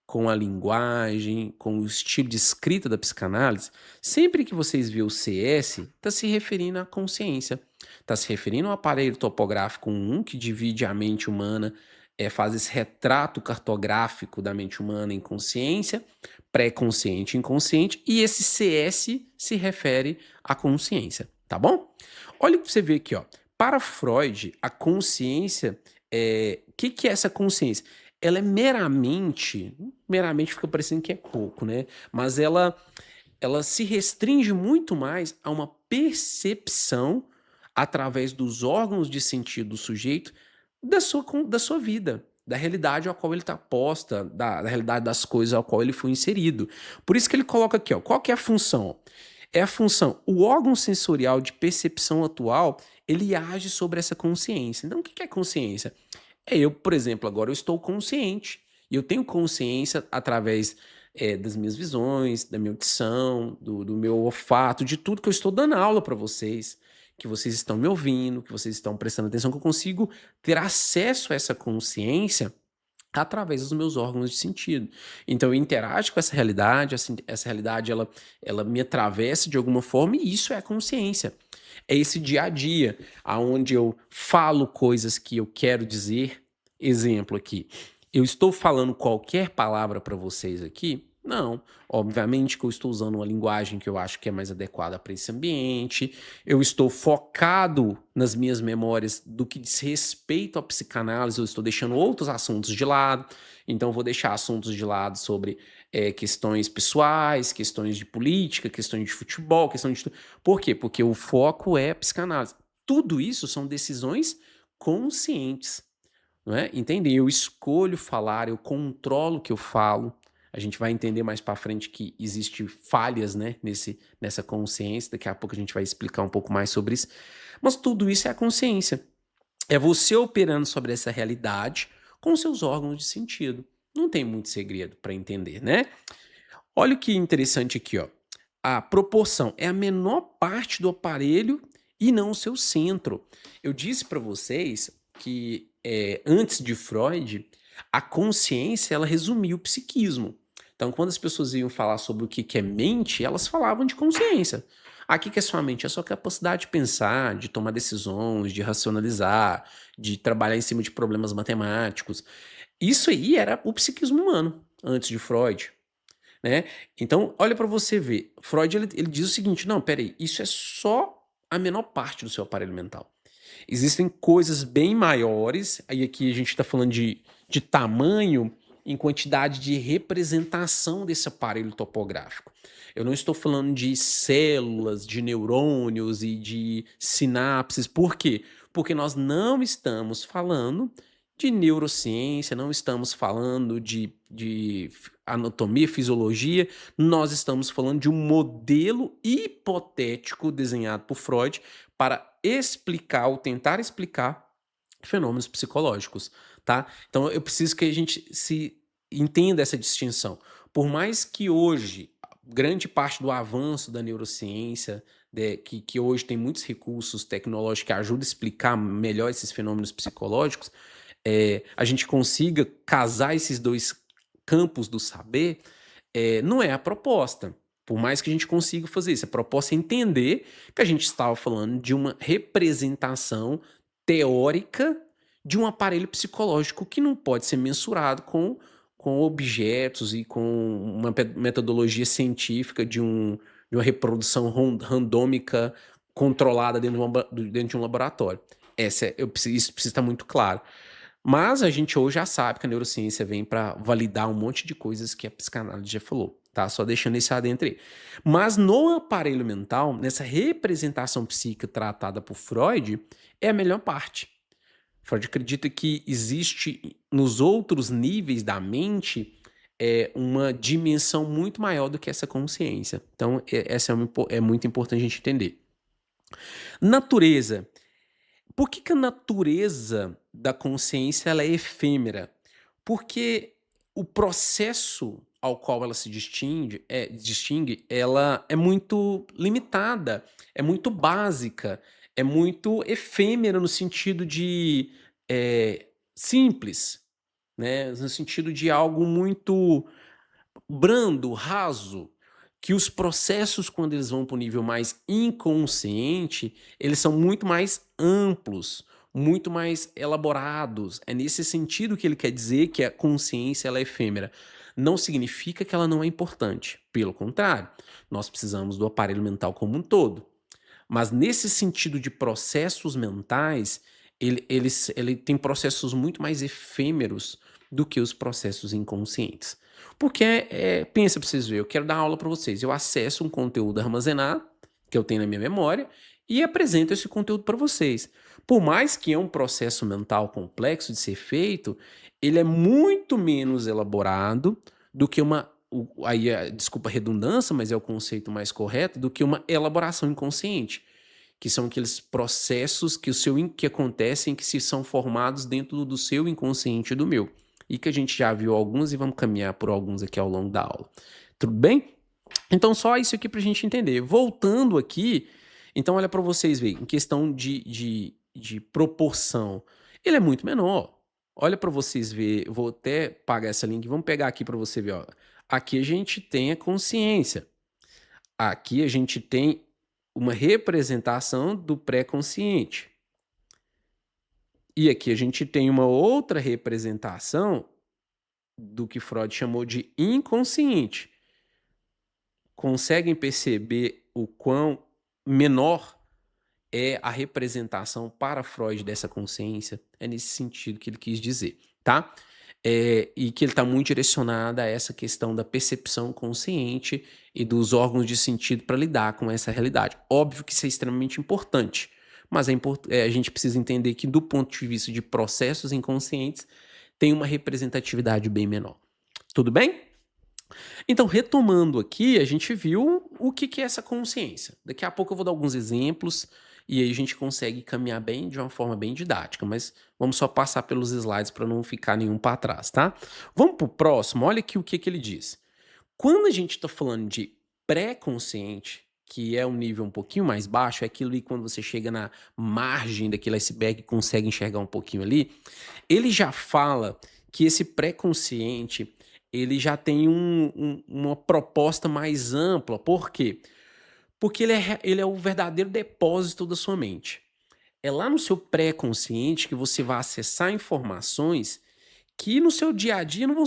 com a linguagem, com o estilo de escrita da psicanálise, sempre que vocês vê o CS, está se referindo à consciência, está se referindo ao aparelho topográfico um que divide a mente humana, faz esse retrato cartográfico da mente humana em consciência, pré-consciente e inconsciente, e esse CS se refere à consciência, tá bom? Olha para você ver aqui, ó. Para Freud, a consciência que é essa consciência? Ela é meramente fica parecendo que é pouco, né? Mas ela se restringe muito mais a uma percepção através dos órgãos de sentido do sujeito da sua vida, da realidade ao qual ele está posta, da realidade das coisas ao qual ele foi inserido. Por isso que ele coloca aqui, ó, qual que é a função? É a função, o órgão sensorial de percepção atual, ele age sobre essa consciência. Então, o que é consciência? Eu, por exemplo, agora eu estou consciente. E eu tenho consciência através das minhas visões, da minha audição, do meu olfato, de tudo que eu estou dando aula para vocês, que vocês estão me ouvindo, que vocês estão prestando atenção, que eu consigo ter acesso a essa consciência através dos meus órgãos de sentido. Então eu interajo com essa realidade, essa realidade ela me atravessa de alguma forma e isso é a consciência. É esse dia a dia, aonde eu falo coisas que eu quero dizer. Exemplo aqui, eu estou falando qualquer palavra para vocês aqui? Não. Obviamente que eu estou usando uma linguagem que eu acho que é mais adequada para esse ambiente. Eu estou focado nas minhas memórias do que diz respeito à psicanálise, eu estou deixando outros assuntos de lado. Então, vou deixar assuntos de lado sobre questões pessoais, questões de política, questões de futebol, questões de. Por quê? Porque o foco é psicanálise. Tudo isso são decisões conscientes, não é? Entende? Eu escolho falar, eu controlo o que eu falo. A gente vai entender mais para frente que existe falhas, né, nessa consciência. Daqui a pouco a gente vai explicar um pouco mais sobre isso. Mas tudo isso é a consciência. É você operando sobre essa realidade com seus órgãos de sentido. Não tem muito segredo para entender, né? Olha o que interessante aqui, ó. A proporção é a menor parte do aparelho e não o seu centro. Eu disse para vocês que antes de Freud, a consciência ela resumia o psiquismo. Então, quando as pessoas iam falar sobre o que é mente, elas falavam de consciência. Aqui que é sua mente, é a sua capacidade de pensar, de tomar decisões, de racionalizar, de trabalhar em cima de problemas matemáticos. Isso aí era o psiquismo humano, antes de Freud, né? Então, olha para você ver. Freud ele diz o seguinte: não, peraí, isso é só a menor parte do seu aparelho mental. Existem coisas bem maiores, aí aqui a gente está falando de tamanho em quantidade de representação desse aparelho topográfico. Eu não estou falando de células, de neurônios e de sinapses. Por quê? Porque nós não estamos falando de neurociência, não estamos falando de anatomia, fisiologia, nós estamos falando de um modelo hipotético desenhado por Freud para explicar ou tentar explicar fenômenos psicológicos, tá? Então eu preciso que a gente se entenda essa distinção. Por mais que hoje grande parte do avanço da neurociência, que hoje tem muitos recursos tecnológicos que ajudam a explicar melhor esses fenômenos psicológicos, a gente consiga casar esses dois campos do saber, não é a proposta. Por mais que a gente consiga fazer isso, a proposta é entender que a gente estava falando de uma representação teórica de um aparelho psicológico que não pode ser mensurado com objetos e com uma metodologia científica de uma reprodução randômica controlada dentro de um laboratório. Isso precisa estar muito claro. Mas a gente hoje já sabe que a neurociência vem para validar um monte de coisas que a psicanálise já falou, tá? Só deixando esse adentro aí. Mas no aparelho mental, nessa representação psíquica tratada por Freud, é a melhor parte. Freud acredita que existe nos outros níveis da mente uma dimensão muito maior do que essa consciência. Então, essa é muito importante a gente entender. Natureza. Por que a natureza da consciência ela é efêmera? Porque o processo ao qual ela se distingue, ela é muito limitada, é muito básica, é muito efêmera no sentido de simples, né? No sentido de algo muito brando, raso, que os processos, quando eles vão para o nível mais inconsciente, eles são muito mais amplos, muito mais elaborados. É nesse sentido que ele quer dizer que a consciência ela é efêmera. Não significa que ela não é importante. Pelo contrário, nós precisamos do aparelho mental como um todo. Mas nesse sentido de processos mentais, ele tem processos muito mais efêmeros do que os processos inconscientes. Porque, pensa para vocês verem, eu quero dar aula para vocês, eu acesso um conteúdo armazenado, que eu tenho na minha memória, e apresento esse conteúdo para vocês. Por mais que é um processo mental complexo de ser feito, ele é muito menos elaborado do que uma aí, desculpa a redundância, mas é o conceito mais correto, do que uma elaboração inconsciente, que são aqueles processos que acontecem, que se são formados dentro do seu inconsciente e do meu, e que a gente já viu alguns e vamos caminhar por alguns aqui ao longo da aula. Tudo bem? Então, só isso aqui para a gente entender. Voltando aqui, então olha para vocês verem, em questão de proporção, ele é muito menor. Olha para vocês ver, eu vou até pagar essa link, vamos pegar aqui para você ver, ó. Aqui a gente tem a consciência. Aqui a gente tem uma representação do pré-consciente. E aqui a gente tem uma outra representação do que Freud chamou de inconsciente. Conseguem perceber o quão menor é a representação para Freud dessa consciência? É nesse sentido que ele quis dizer, tá? E que ele está muito direcionado a essa questão da percepção consciente e dos órgãos de sentido para lidar com essa realidade. Óbvio que isso é extremamente importante, mas a gente precisa entender que, do ponto de vista de processos inconscientes, tem uma representatividade bem menor. Tudo bem? Então, retomando aqui, a gente viu o que é essa consciência. Daqui a pouco eu vou dar alguns exemplos e aí a gente consegue caminhar bem de uma forma bem didática, mas vamos só passar pelos slides para não ficar nenhum para trás, tá? Vamos para o próximo, olha aqui o que ele diz. Quando a gente está falando de pré-consciente, que é um nível um pouquinho mais baixo, é aquilo ali quando você chega na margem daquele iceberg e consegue enxergar um pouquinho ali, ele já fala que esse pré-consciente ele já tem uma proposta mais ampla. Por quê? Porque ele é o verdadeiro depósito da sua mente. É lá no seu pré-consciente que você vai acessar informações que no seu dia a dia não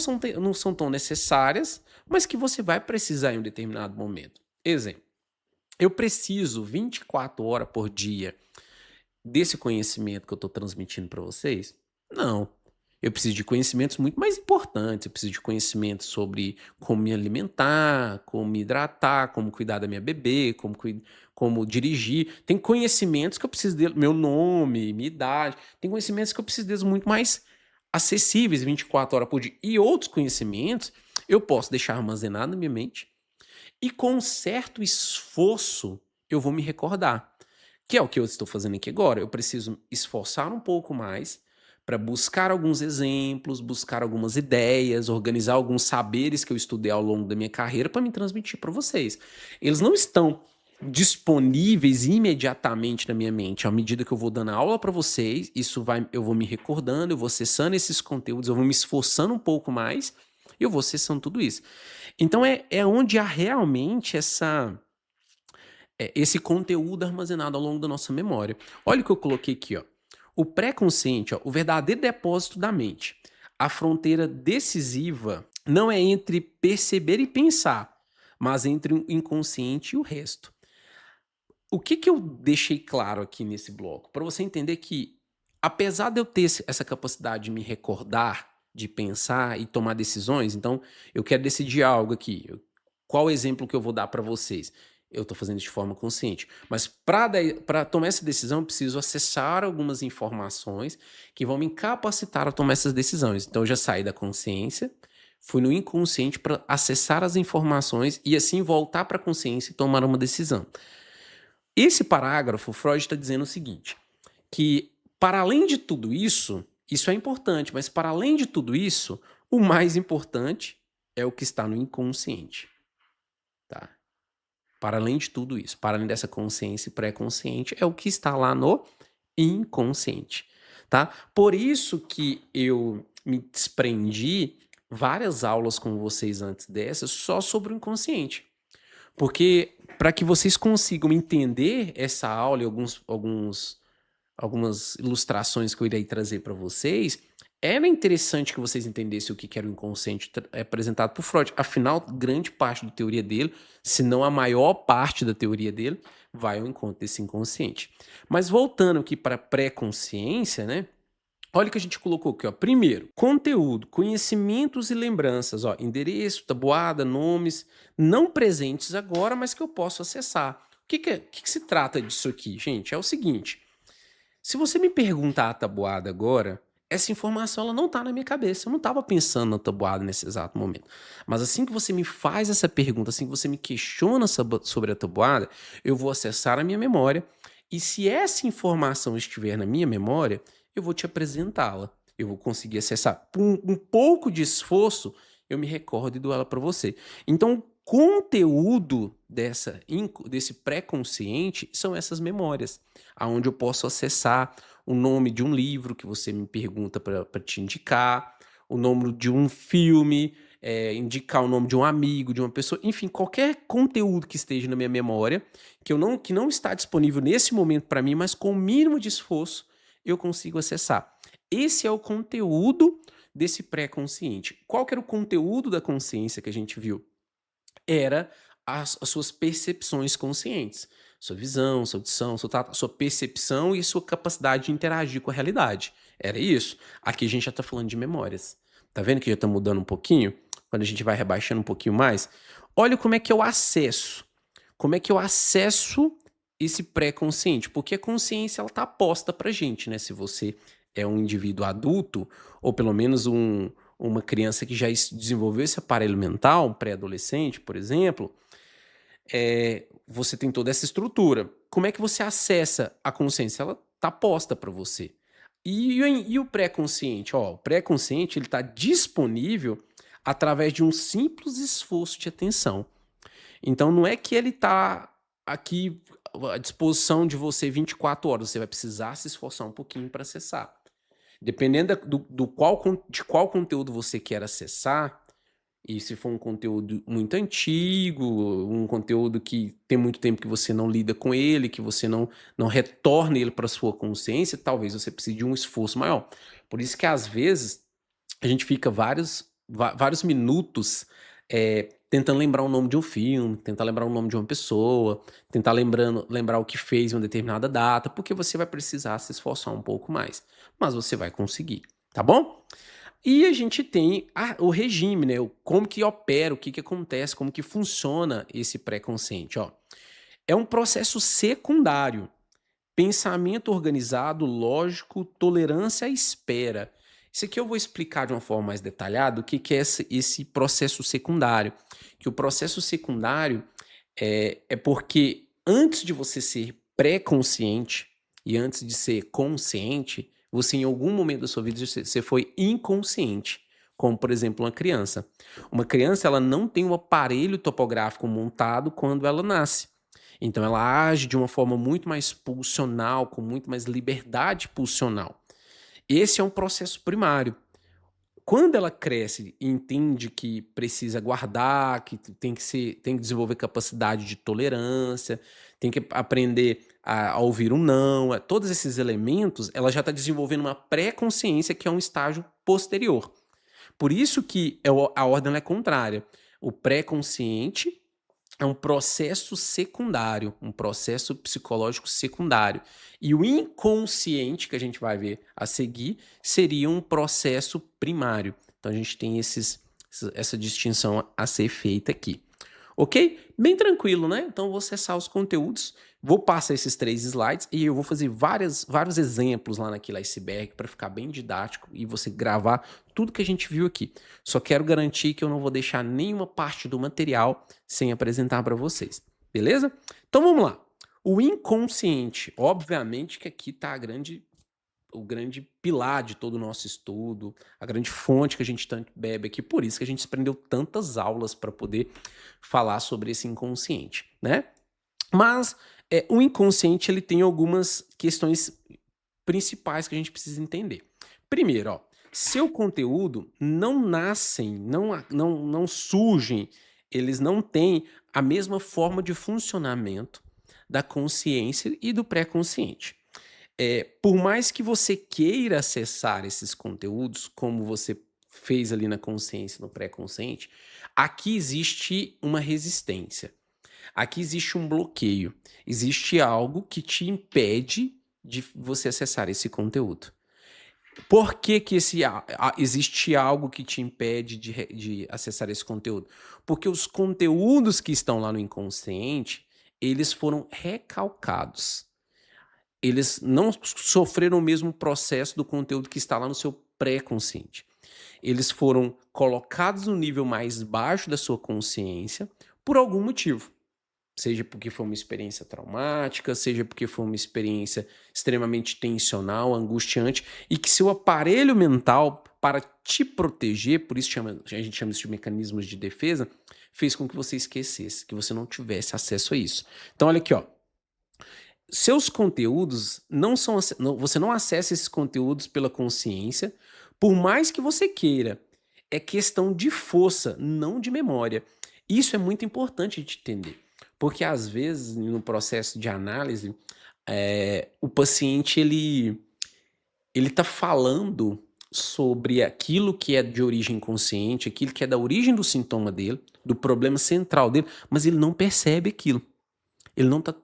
são tão necessárias, mas que você vai precisar em um determinado momento. Exemplo, eu preciso 24 horas por dia desse conhecimento que eu estou transmitindo para vocês? Não. Eu preciso de conhecimentos muito mais importantes. Eu preciso de conhecimento sobre como me alimentar, como me hidratar, como cuidar da minha bebê, como dirigir. Tem conhecimentos que eu preciso deles, meu nome, minha idade. Tem conhecimentos que eu preciso deles muito mais acessíveis 24 horas por dia. E outros conhecimentos eu posso deixar armazenado na minha mente e com um certo esforço eu vou me recordar. Que é o que eu estou fazendo aqui agora. Eu preciso esforçar um pouco mais para buscar alguns exemplos, buscar algumas ideias, organizar alguns saberes que eu estudei ao longo da minha carreira para me transmitir para vocês. Eles não estão disponíveis imediatamente na minha mente. À medida que eu vou dando aula para vocês, eu vou me recordando, eu vou acessando esses conteúdos, eu vou me esforçando um pouco mais e eu vou acessando tudo isso. Então é onde há realmente esse conteúdo armazenado ao longo da nossa memória. Olha o que eu coloquei aqui, ó. O pré-consciente, ó, o verdadeiro depósito da mente. A fronteira decisiva não é entre perceber e pensar, mas entre o inconsciente e o resto. O que eu deixei claro aqui nesse bloco? Para você entender que, apesar de eu ter essa capacidade de me recordar, de pensar e tomar decisões, então eu quero decidir algo aqui. Qual exemplo que eu vou dar para vocês? Eu estou fazendo isso de forma consciente. Mas para tomar essa decisão, eu preciso acessar algumas informações que vão me capacitar a tomar essas decisões. Então eu já saí da consciência, fui no inconsciente para acessar as informações e assim voltar para a consciência e tomar uma decisão. Esse parágrafo, Freud está dizendo o seguinte, que para além de tudo isso, isso é importante, mas para além de tudo isso, o mais importante é o que está no inconsciente, tá? Para além de tudo isso, para além dessa consciência pré-consciente, é o que está lá no inconsciente, tá? Por isso que eu me desprendi várias aulas com vocês antes dessa só sobre o inconsciente. Porque para que vocês consigam entender essa aula e algumas ilustrações que eu irei trazer para vocês, era interessante que vocês entendessem o que era o inconsciente apresentado por Freud. Afinal, grande parte da teoria dele, se não a maior parte da teoria dele, vai ao encontro desse inconsciente. Mas voltando aqui para a pré-consciência, né? Olha o que a gente colocou aqui, ó. Primeiro, conteúdo, conhecimentos e lembranças, ó, endereço, tabuada, nomes, não presentes agora, mas que eu posso acessar. O que se trata disso aqui, gente? É o seguinte: se você me perguntar a tabuada agora, essa informação ela não está na minha cabeça. Eu não estava pensando na tabuada nesse exato momento. Mas assim que você me faz essa pergunta, assim que você me questiona sobre a tabuada, eu vou acessar a minha memória. E se essa informação estiver na minha memória, eu vou te apresentá-la. Eu vou conseguir acessar. Por um pouco de esforço, eu me recordo e dou ela para você. Então, o conteúdo desse pré-consciente são essas memórias, aonde eu posso acessar o nome de um livro que você me pergunta para te indicar, o nome de um filme, indicar o nome de um amigo, de uma pessoa, enfim, qualquer conteúdo que esteja na minha memória, que não está disponível nesse momento para mim, mas com o mínimo de esforço eu consigo acessar. Esse é o conteúdo desse pré-consciente. Qual que era o conteúdo da consciência que a gente viu? Era as suas percepções conscientes. Sua visão, sua audição, sua percepção e sua capacidade de interagir com a realidade. Era isso. Aqui a gente já está falando de memórias. Tá vendo que já está mudando um pouquinho? Quando a gente vai rebaixando um pouquinho mais. Olha como é que eu acesso. Como é que eu acesso esse pré-consciente? Porque a consciência ela está posta pra gente, né? Se você é um indivíduo adulto, ou pelo menos uma criança que já desenvolveu esse aparelho mental, um pré-adolescente, por exemplo, você tem toda essa estrutura. Como é que você acessa a consciência? Ela está posta para você. E o pré-consciente? Ó, o pré-consciente está disponível através de um simples esforço de atenção. Então não é que ele está aqui à disposição de você 24 horas, você vai precisar se esforçar um pouquinho para acessar. Dependendo de qual conteúdo você quer acessar, e se for um conteúdo muito antigo, um conteúdo que tem muito tempo que você não lida com ele, que você não retorna ele para sua consciência, talvez você precise de um esforço maior. Por isso que às vezes a gente fica vários minutos tentando lembrar o nome de um filme, tentar lembrar o nome de uma pessoa, tentar lembrar o que fez em uma determinada data, porque você vai precisar se esforçar um pouco mais. Mas você vai conseguir, tá bom? E a gente tem o regime, né? Como que opera, o que que acontece, como que funciona esse pré-consciente, ó. É um processo secundário. Pensamento organizado, lógico, tolerância à espera. Isso aqui eu vou explicar de uma forma mais detalhada o que que é esse processo secundário. Que o processo secundário é porque antes de você ser pré-consciente e antes de ser consciente, você em algum momento da sua vida você foi inconsciente, como por exemplo uma criança. Uma criança ela não tem um aparelho topográfico montado quando ela nasce. Então ela age de uma forma muito mais pulsional, com muito mais liberdade pulsional. Esse é um processo primário. Quando ela cresce e entende que precisa guardar, que tem que desenvolver capacidade de tolerância, tem que aprender a ouvir um não, todos esses elementos, ela já está desenvolvendo uma pré-consciência que é um estágio posterior. Por isso que a ordem é contrária. O pré-consciente é um processo secundário, um processo psicológico secundário. E o inconsciente, que a gente vai ver a seguir, seria um processo primário. Então a gente tem essa distinção a ser feita aqui. Ok? Bem tranquilo, né? Então eu vou acessar os conteúdos, vou passar esses 3 slides e eu vou fazer vários exemplos lá naquele iceberg para ficar bem didático e você gravar tudo que a gente viu aqui. Só quero garantir que eu não vou deixar nenhuma parte do material sem apresentar para vocês. Beleza? Então vamos lá. O inconsciente, obviamente que aqui está o grande pilar de todo o nosso estudo, a grande fonte que a gente tanto bebe aqui, por isso que a gente aprendeu tantas aulas para poder falar sobre esse inconsciente, né? Mas o inconsciente ele tem algumas questões principais que a gente precisa entender. Primeiro, ó, seu conteúdo não nascem, não surgem, eles não têm a mesma forma de funcionamento da consciência e do pré-consciente. Por mais que você queira acessar esses conteúdos, como você fez ali na consciência, no pré-consciente, aqui existe uma resistência. Aqui existe um bloqueio. Existe algo que te impede de você acessar esse conteúdo. Por que que existe algo que te impede de acessar esse conteúdo? Porque os conteúdos que estão lá no inconsciente, eles foram recalcados. Eles não sofreram o mesmo processo do conteúdo que está lá no seu pré-consciente. Eles foram colocados no nível mais baixo da sua consciência por algum motivo. Seja porque foi uma experiência traumática, seja porque foi uma experiência extremamente tensional, angustiante, e que seu aparelho mental, para te proteger, por isso a gente chama isso de mecanismos de defesa, fez com que você esquecesse, que você não tivesse acesso a isso. Então, olha aqui, ó. Seus conteúdos não são. Você não acessa esses conteúdos pela consciência, por mais que você queira. É questão de força, não de memória. Isso é muito importante de entender. Porque às vezes, no processo de análise, o paciente ele está falando sobre aquilo que é de origem consciente, aquilo que é da origem do sintoma dele, do problema central dele, mas ele não percebe aquilo. Ele não está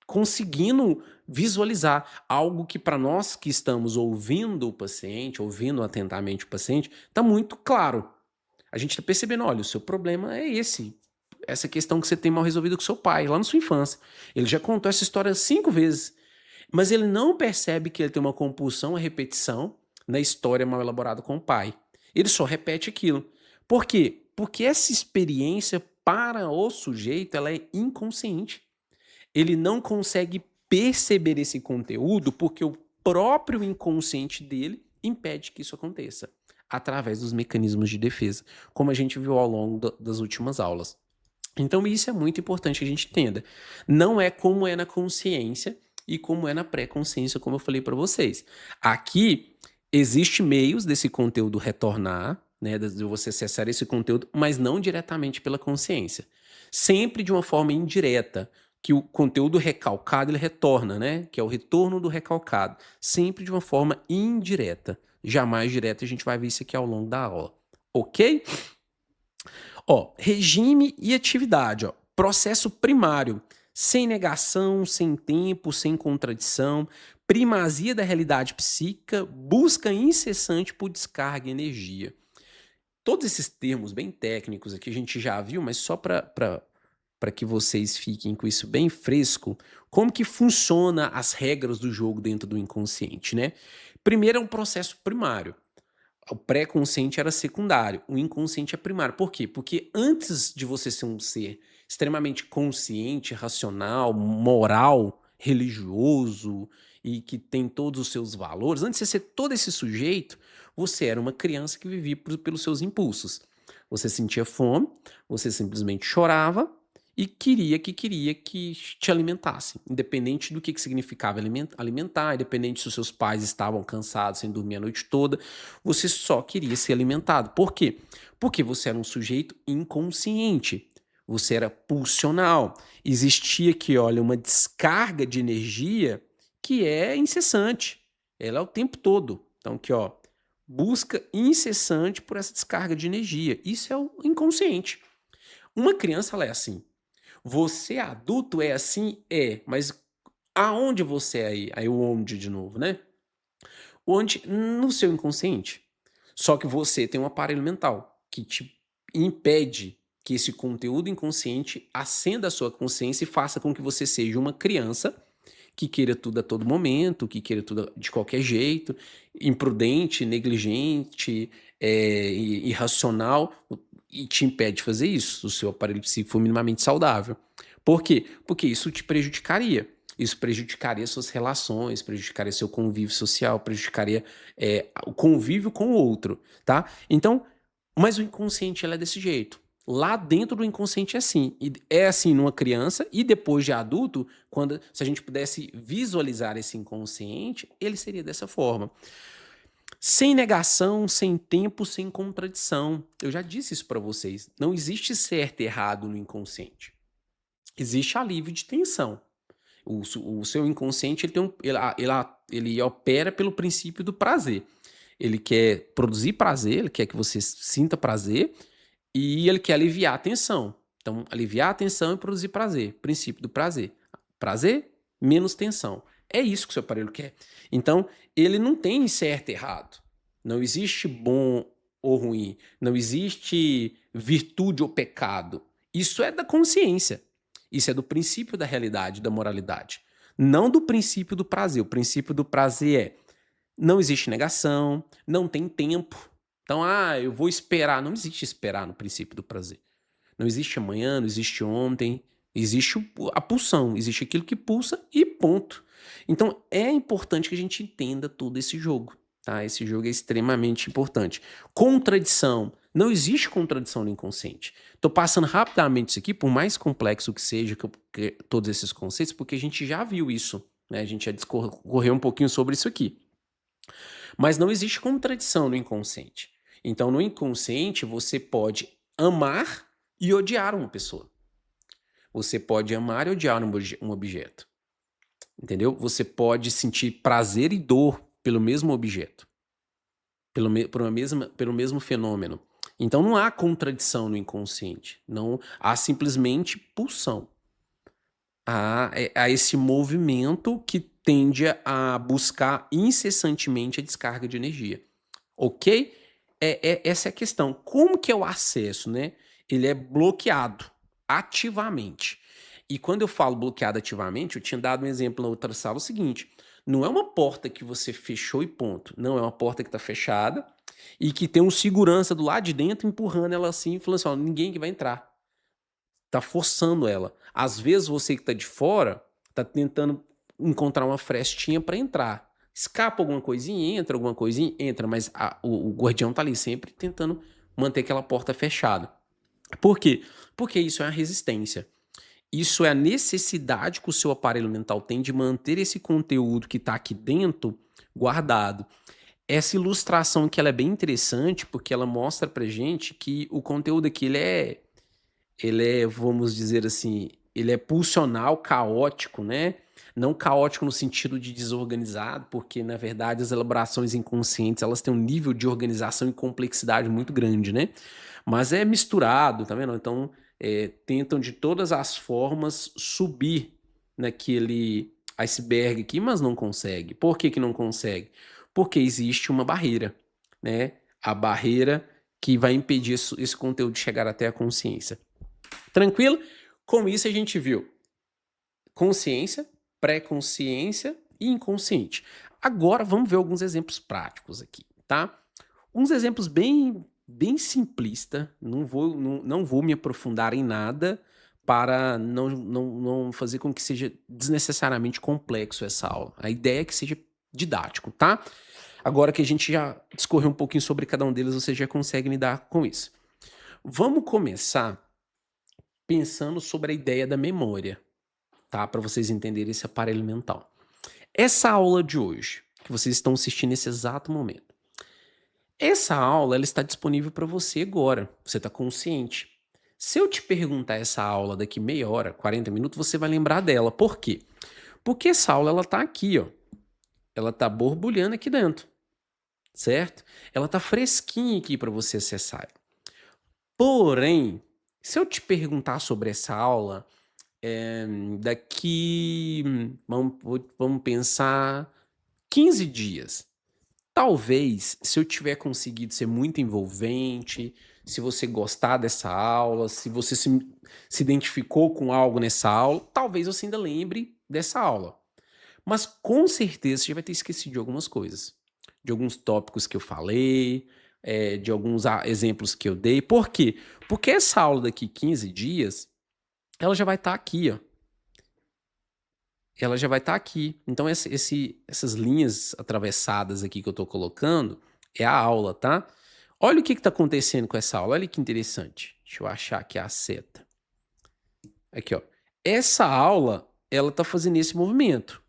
conseguindo visualizar algo que para nós que estamos ouvindo o paciente, ouvindo atentamente o paciente, está muito claro. A gente está percebendo, olha, o seu problema é essa questão que você tem mal resolvida com seu pai, lá na sua infância. Ele já contou essa história 5 vezes, mas ele não percebe que ele tem uma compulsão à repetição na história mal elaborada com o pai. Ele só repete aquilo. Por quê? Porque essa experiência para o sujeito ela é inconsciente. Ele não consegue perceber esse conteúdo porque o próprio inconsciente dele impede que isso aconteça, através dos mecanismos de defesa, como a gente viu ao longo das últimas aulas. Então isso é muito importante que a gente entenda. Não é como é na consciência e como é na pré-consciência, como eu falei para vocês. Aqui existe meios desse conteúdo retornar, né, de você acessar esse conteúdo, mas não diretamente pela consciência. Sempre de uma forma indireta, que o conteúdo recalcado ele retorna, né? Que é o retorno do recalcado. Sempre de uma forma indireta. Jamais direta, a gente vai ver isso aqui ao longo da aula. Ok? Ó, regime e atividade. Ó. Processo primário. Sem negação, sem tempo, sem contradição. Primazia da realidade psíquica. Busca incessante por descarga e energia. Todos esses termos bem técnicos aqui a gente já viu, mas só para que vocês fiquem com isso bem fresco, como que funciona as regras do jogo dentro do inconsciente, né? Primeiro é um processo primário. O pré-consciente era secundário, o inconsciente é primário. Por quê? Porque antes de você ser um ser extremamente consciente, racional, moral, religioso e que tem todos os seus valores, antes de você ser todo esse sujeito, você era uma criança que vivia pelos seus impulsos. Você sentia fome, você simplesmente chorava e queria que te alimentasse, independente do que significava alimentar, independente se os seus pais estavam cansados sem dormir a noite toda, você só queria ser alimentado. Por quê? Porque você era um sujeito inconsciente, você era pulsional, existia aqui, olha, uma descarga de energia que é incessante, ela é o tempo todo. Então aqui, ó, busca incessante por essa descarga de energia, isso é o inconsciente. Uma criança, ela é assim. Você adulto é assim? É, mas aonde você é aí? Aí o onde de novo, né? Onde? No seu inconsciente. Só que você tem um aparelho mental que te impede que esse conteúdo inconsciente acenda a sua consciência e faça com que você seja uma criança que queira tudo a todo momento, que queira tudo de qualquer jeito, imprudente, negligente, irracional, e te impede de fazer isso, se o seu aparelho psíquico for minimamente saudável. Por quê? Porque isso te prejudicaria. Isso prejudicaria suas relações, prejudicaria seu convívio social, prejudicaria o convívio com o outro, tá? Então, mas o inconsciente ele é desse jeito. Lá dentro do inconsciente é assim. E é assim numa criança e depois de adulto, se a gente pudesse visualizar esse inconsciente, ele seria dessa forma. Sem negação, sem tempo, sem contradição. Eu já disse isso para vocês. Não existe certo e errado no inconsciente. Existe alívio de tensão. O seu inconsciente ele opera pelo princípio do prazer. Ele quer produzir prazer, ele quer que você sinta prazer e ele quer aliviar a tensão. Então, aliviar a tensão e produzir prazer. Princípio do prazer. Prazer menos tensão. É isso que o seu aparelho quer. Então, ele não tem certo e errado. Não existe bom ou ruim. Não existe virtude ou pecado. Isso é da consciência. Isso é do princípio da realidade, da moralidade. Não do princípio do prazer. O princípio do prazer é: não existe negação, não tem tempo. Então, eu vou esperar. Não existe esperar no princípio do prazer. Não existe amanhã, não existe ontem. Existe a pulsão, existe aquilo que pulsa e ponto. Então, é importante que a gente entenda todo esse jogo. Tá? Esse jogo é extremamente importante. Contradição. Não existe contradição no inconsciente. Estou passando rapidamente isso aqui, por mais complexo que seja que todos esses conceitos, porque a gente já viu isso. Né? A gente já discorreu um pouquinho sobre isso aqui. Mas não existe contradição no inconsciente. Então, no inconsciente, você pode amar e odiar uma pessoa. Você pode amar e odiar um objeto. Entendeu? Você pode sentir prazer e dor pelo mesmo objeto. Pelo mesmo fenômeno. Então não há contradição no inconsciente. Não há simplesmente pulsão. Há esse movimento que tende a buscar incessantemente a descarga de energia. Ok? Essa é a questão. Como que é o acesso, né? Ele é bloqueado ativamente. E quando eu falo bloqueado ativamente, eu tinha dado um exemplo na outra sala, o seguinte: não é uma porta que você fechou e ponto. Não, é uma porta que está fechada e que tem um segurança do lado de dentro empurrando ela assim, falando assim: ó, ninguém que vai entrar. Tá forçando ela. Às vezes você que tá de fora tá tentando encontrar uma frestinha para entrar. Escapa alguma coisinha, entra, mas o guardião tá ali sempre tentando manter aquela porta fechada. Por quê? Porque isso é a resistência. Isso é a necessidade que o seu aparelho mental tem de manter esse conteúdo que está aqui dentro guardado. Essa ilustração que ela é bem interessante porque ela mostra pra gente que o conteúdo aqui ele é, vamos dizer assim, ele é pulsional, caótico, né? Não caótico no sentido de desorganizado, porque na verdade as elaborações inconscientes elas têm um nível de organização e complexidade muito grande, né? Mas é misturado, tá vendo? Então tentam de todas as formas subir naquele iceberg aqui, mas não consegue. Por que que não consegue? Porque existe uma barreira, né? A barreira que vai impedir esse conteúdo de chegar até a consciência. Tranquilo? Com isso a gente viu consciência, pré-consciência e inconsciente. Agora vamos ver alguns exemplos práticos aqui, tá? Uns exemplos bem simplista, não vou me aprofundar em nada para não fazer com que seja desnecessariamente complexo essa aula. A ideia é que seja didático, tá? Agora que a gente já discorreu um pouquinho sobre cada um deles, você já consegue lidar com isso. Vamos começar pensando sobre a ideia da memória, tá? Para vocês entenderem esse aparelho mental. Essa aula de hoje, que vocês estão assistindo nesse exato momento, essa aula ela está disponível para você agora. Você está consciente. Se eu te perguntar essa aula daqui meia hora, 40 minutos, você vai lembrar dela. Por quê? Porque essa aula ela tá aqui, ó. Ela tá borbulhando aqui dentro, certo? Ela tá fresquinha aqui para você acessar. Porém, se eu te perguntar sobre essa aula, daqui, vamos pensar, 15 dias. Talvez, se eu tiver conseguido ser muito envolvente, se você gostar dessa aula, se você se identificou com algo nessa aula, talvez você ainda lembre dessa aula. Mas com certeza você já vai ter esquecido de algumas coisas. De alguns tópicos que eu falei, de alguns exemplos que eu dei. Por quê? Porque essa aula daqui 15 dias, ela já vai estar aqui, ó. Ela já vai estar aqui. Então, essas linhas atravessadas aqui que eu estou colocando é a aula, tá? Olha o que está acontecendo com essa aula. Olha que interessante. Deixa eu achar aqui a seta. Aqui, ó. Essa aula, ela tá fazendo esse movimento.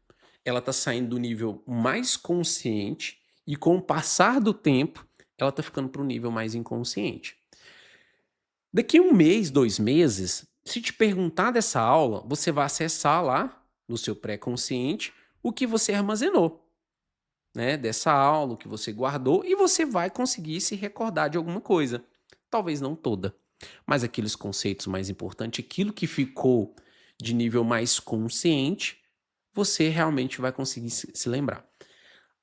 Ela tá saindo do nível mais consciente e com o passar do tempo, ela tá ficando para o nível mais inconsciente. Daqui 1 mês, 2 meses, se te perguntar dessa aula, você vai acessar lá no seu pré-consciente o que você armazenou, né, dessa aula, o que você guardou, e você vai conseguir se recordar de alguma coisa. Talvez não toda, mas aqueles conceitos mais importantes, aquilo que ficou de nível mais consciente, você realmente vai conseguir se lembrar.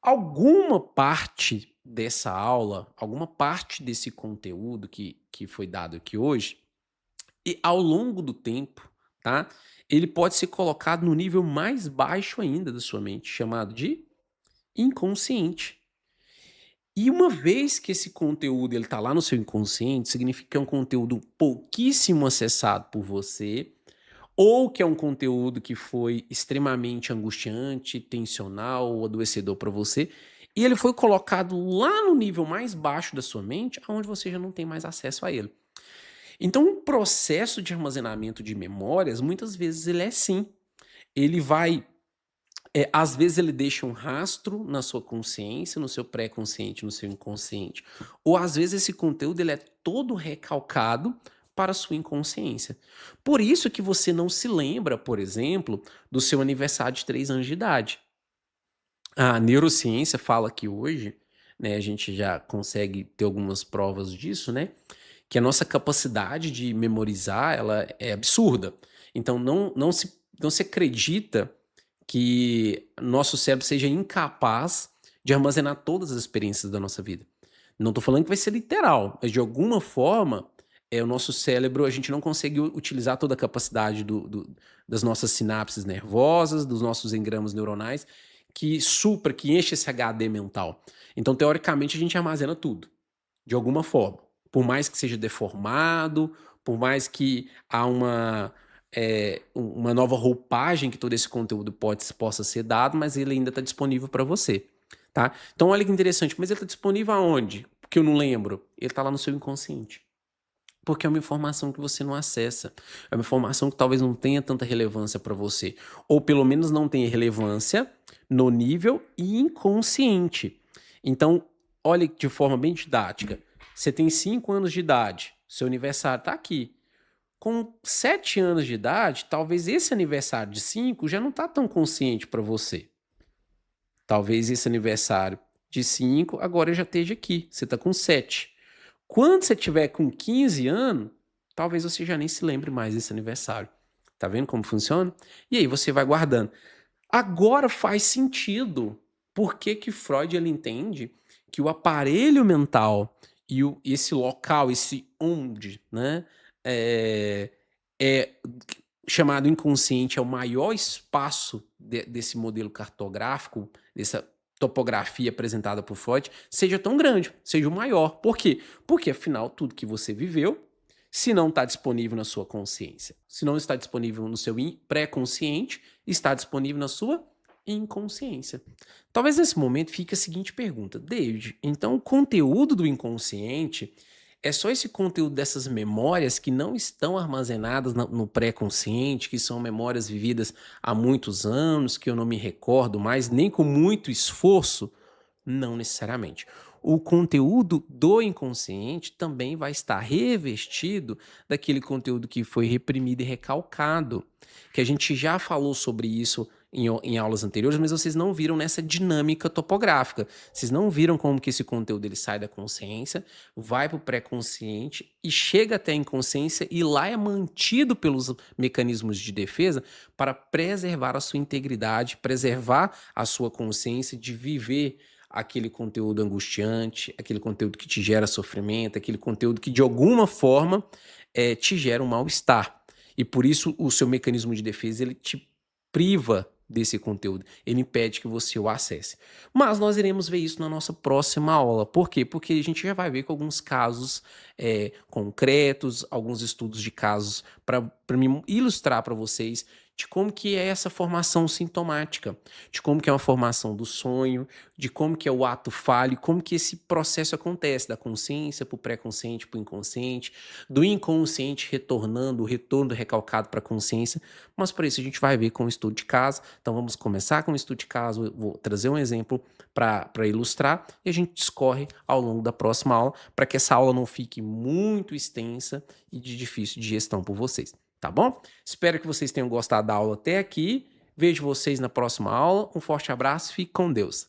Alguma parte dessa aula, alguma parte desse conteúdo que foi dado aqui hoje, e ao longo do tempo, tá? Ele pode ser colocado no nível mais baixo ainda da sua mente, chamado de inconsciente. E uma vez que esse conteúdo ele tá lá no seu inconsciente, significa que é um conteúdo pouquíssimo acessado por você, ou que é um conteúdo que foi extremamente angustiante, tensional ou adoecedor para você, e ele foi colocado lá no nível mais baixo da sua mente, aonde você já não tem mais acesso a ele. Então, o processo de armazenamento de memórias, muitas vezes ele é assim, ele vai às vezes ele deixa um rastro na sua consciência, no seu pré-consciente, no seu inconsciente. Ou às vezes esse conteúdo ele é todo recalcado para a sua inconsciência. Por isso que você não se lembra, por exemplo, do seu aniversário de 3 anos de idade. A neurociência fala que hoje, né, a gente já consegue ter algumas provas disso, né? Que a nossa capacidade de memorizar, ela é absurda. Então não se acredita que nosso cérebro seja incapaz de armazenar todas as experiências da nossa vida. Não estou falando que vai ser literal, mas de alguma forma, o nosso cérebro, a gente não consegue utilizar toda a capacidade das nossas sinapses nervosas, dos nossos engramas neuronais, que enche esse HD mental. Então, teoricamente, a gente armazena tudo, de alguma forma. Por mais que seja deformado, por mais que há uma nova roupagem que todo esse conteúdo possa ser dado, mas ele ainda está disponível para você, tá? Então olha que interessante, mas ele está disponível aonde? Porque eu não lembro. Ele está lá no seu inconsciente. Porque é uma informação que você não acessa. É uma informação que talvez não tenha tanta relevância para você. Ou pelo menos não tenha relevância no nível inconsciente. Então, olha de forma bem didática. Você tem 5 anos de idade. Seu aniversário está aqui. Com 7 anos de idade, talvez esse aniversário de 5 já não está tão consciente para você. Talvez esse aniversário de 5 agora já esteja aqui. Você está com 7. Quando você tiver com 15 anos, talvez você já nem se lembre mais desse aniversário. Tá vendo como funciona? E aí você vai guardando. Agora faz sentido por que Freud ele entende que o aparelho mental e esse local, esse onde, né, é, é chamado inconsciente, é o maior espaço desse modelo cartográfico, dessa topografia apresentada por Freud, seja tão grande, seja o maior. Por quê? Porque, afinal, tudo que você viveu, se não está disponível na sua consciência, se não está disponível no seu pré-consciente, está disponível na sua inconsciência. Talvez nesse momento fique a seguinte pergunta: David, então o conteúdo do inconsciente é só esse conteúdo dessas memórias que não estão armazenadas no pré-consciente, que são memórias vividas há muitos anos, que eu não me recordo mais, nem com muito esforço? Não necessariamente. O conteúdo do inconsciente também vai estar revestido daquele conteúdo que foi reprimido e recalcado, que a gente já falou sobre isso em aulas anteriores, mas vocês não viram nessa dinâmica topográfica. Vocês não viram como que esse conteúdo ele sai da consciência, vai para o pré-consciente e chega até a inconsciência e lá é mantido pelos mecanismos de defesa para preservar a sua integridade, preservar a sua consciência de viver aquele conteúdo angustiante, aquele conteúdo que te gera sofrimento, aquele conteúdo que de alguma forma te gera um mal-estar. E por isso o seu mecanismo de defesa ele te priva desse conteúdo, ele impede que você o acesse. Mas nós iremos ver isso na nossa próxima aula. Por quê? Porque a gente já vai ver com alguns casos concretos, alguns estudos de casos para me ilustrar para vocês de como que é essa formação sintomática, de como que é uma formação do sonho, de como que é o ato falho, como que esse processo acontece, da consciência para o pré-consciente, para o inconsciente, do inconsciente retornando, o retorno do recalcado para a consciência, mas para isso a gente vai ver com o estudo de caso. Então vamos começar com o estudo de caso, eu vou trazer um exemplo para ilustrar e a gente discorre ao longo da próxima aula, para que essa aula não fique muito extensa e de difícil digestão por vocês, tá bom? Espero que vocês tenham gostado da aula até aqui. Vejo vocês na próxima aula. Um forte abraço, fique com Deus.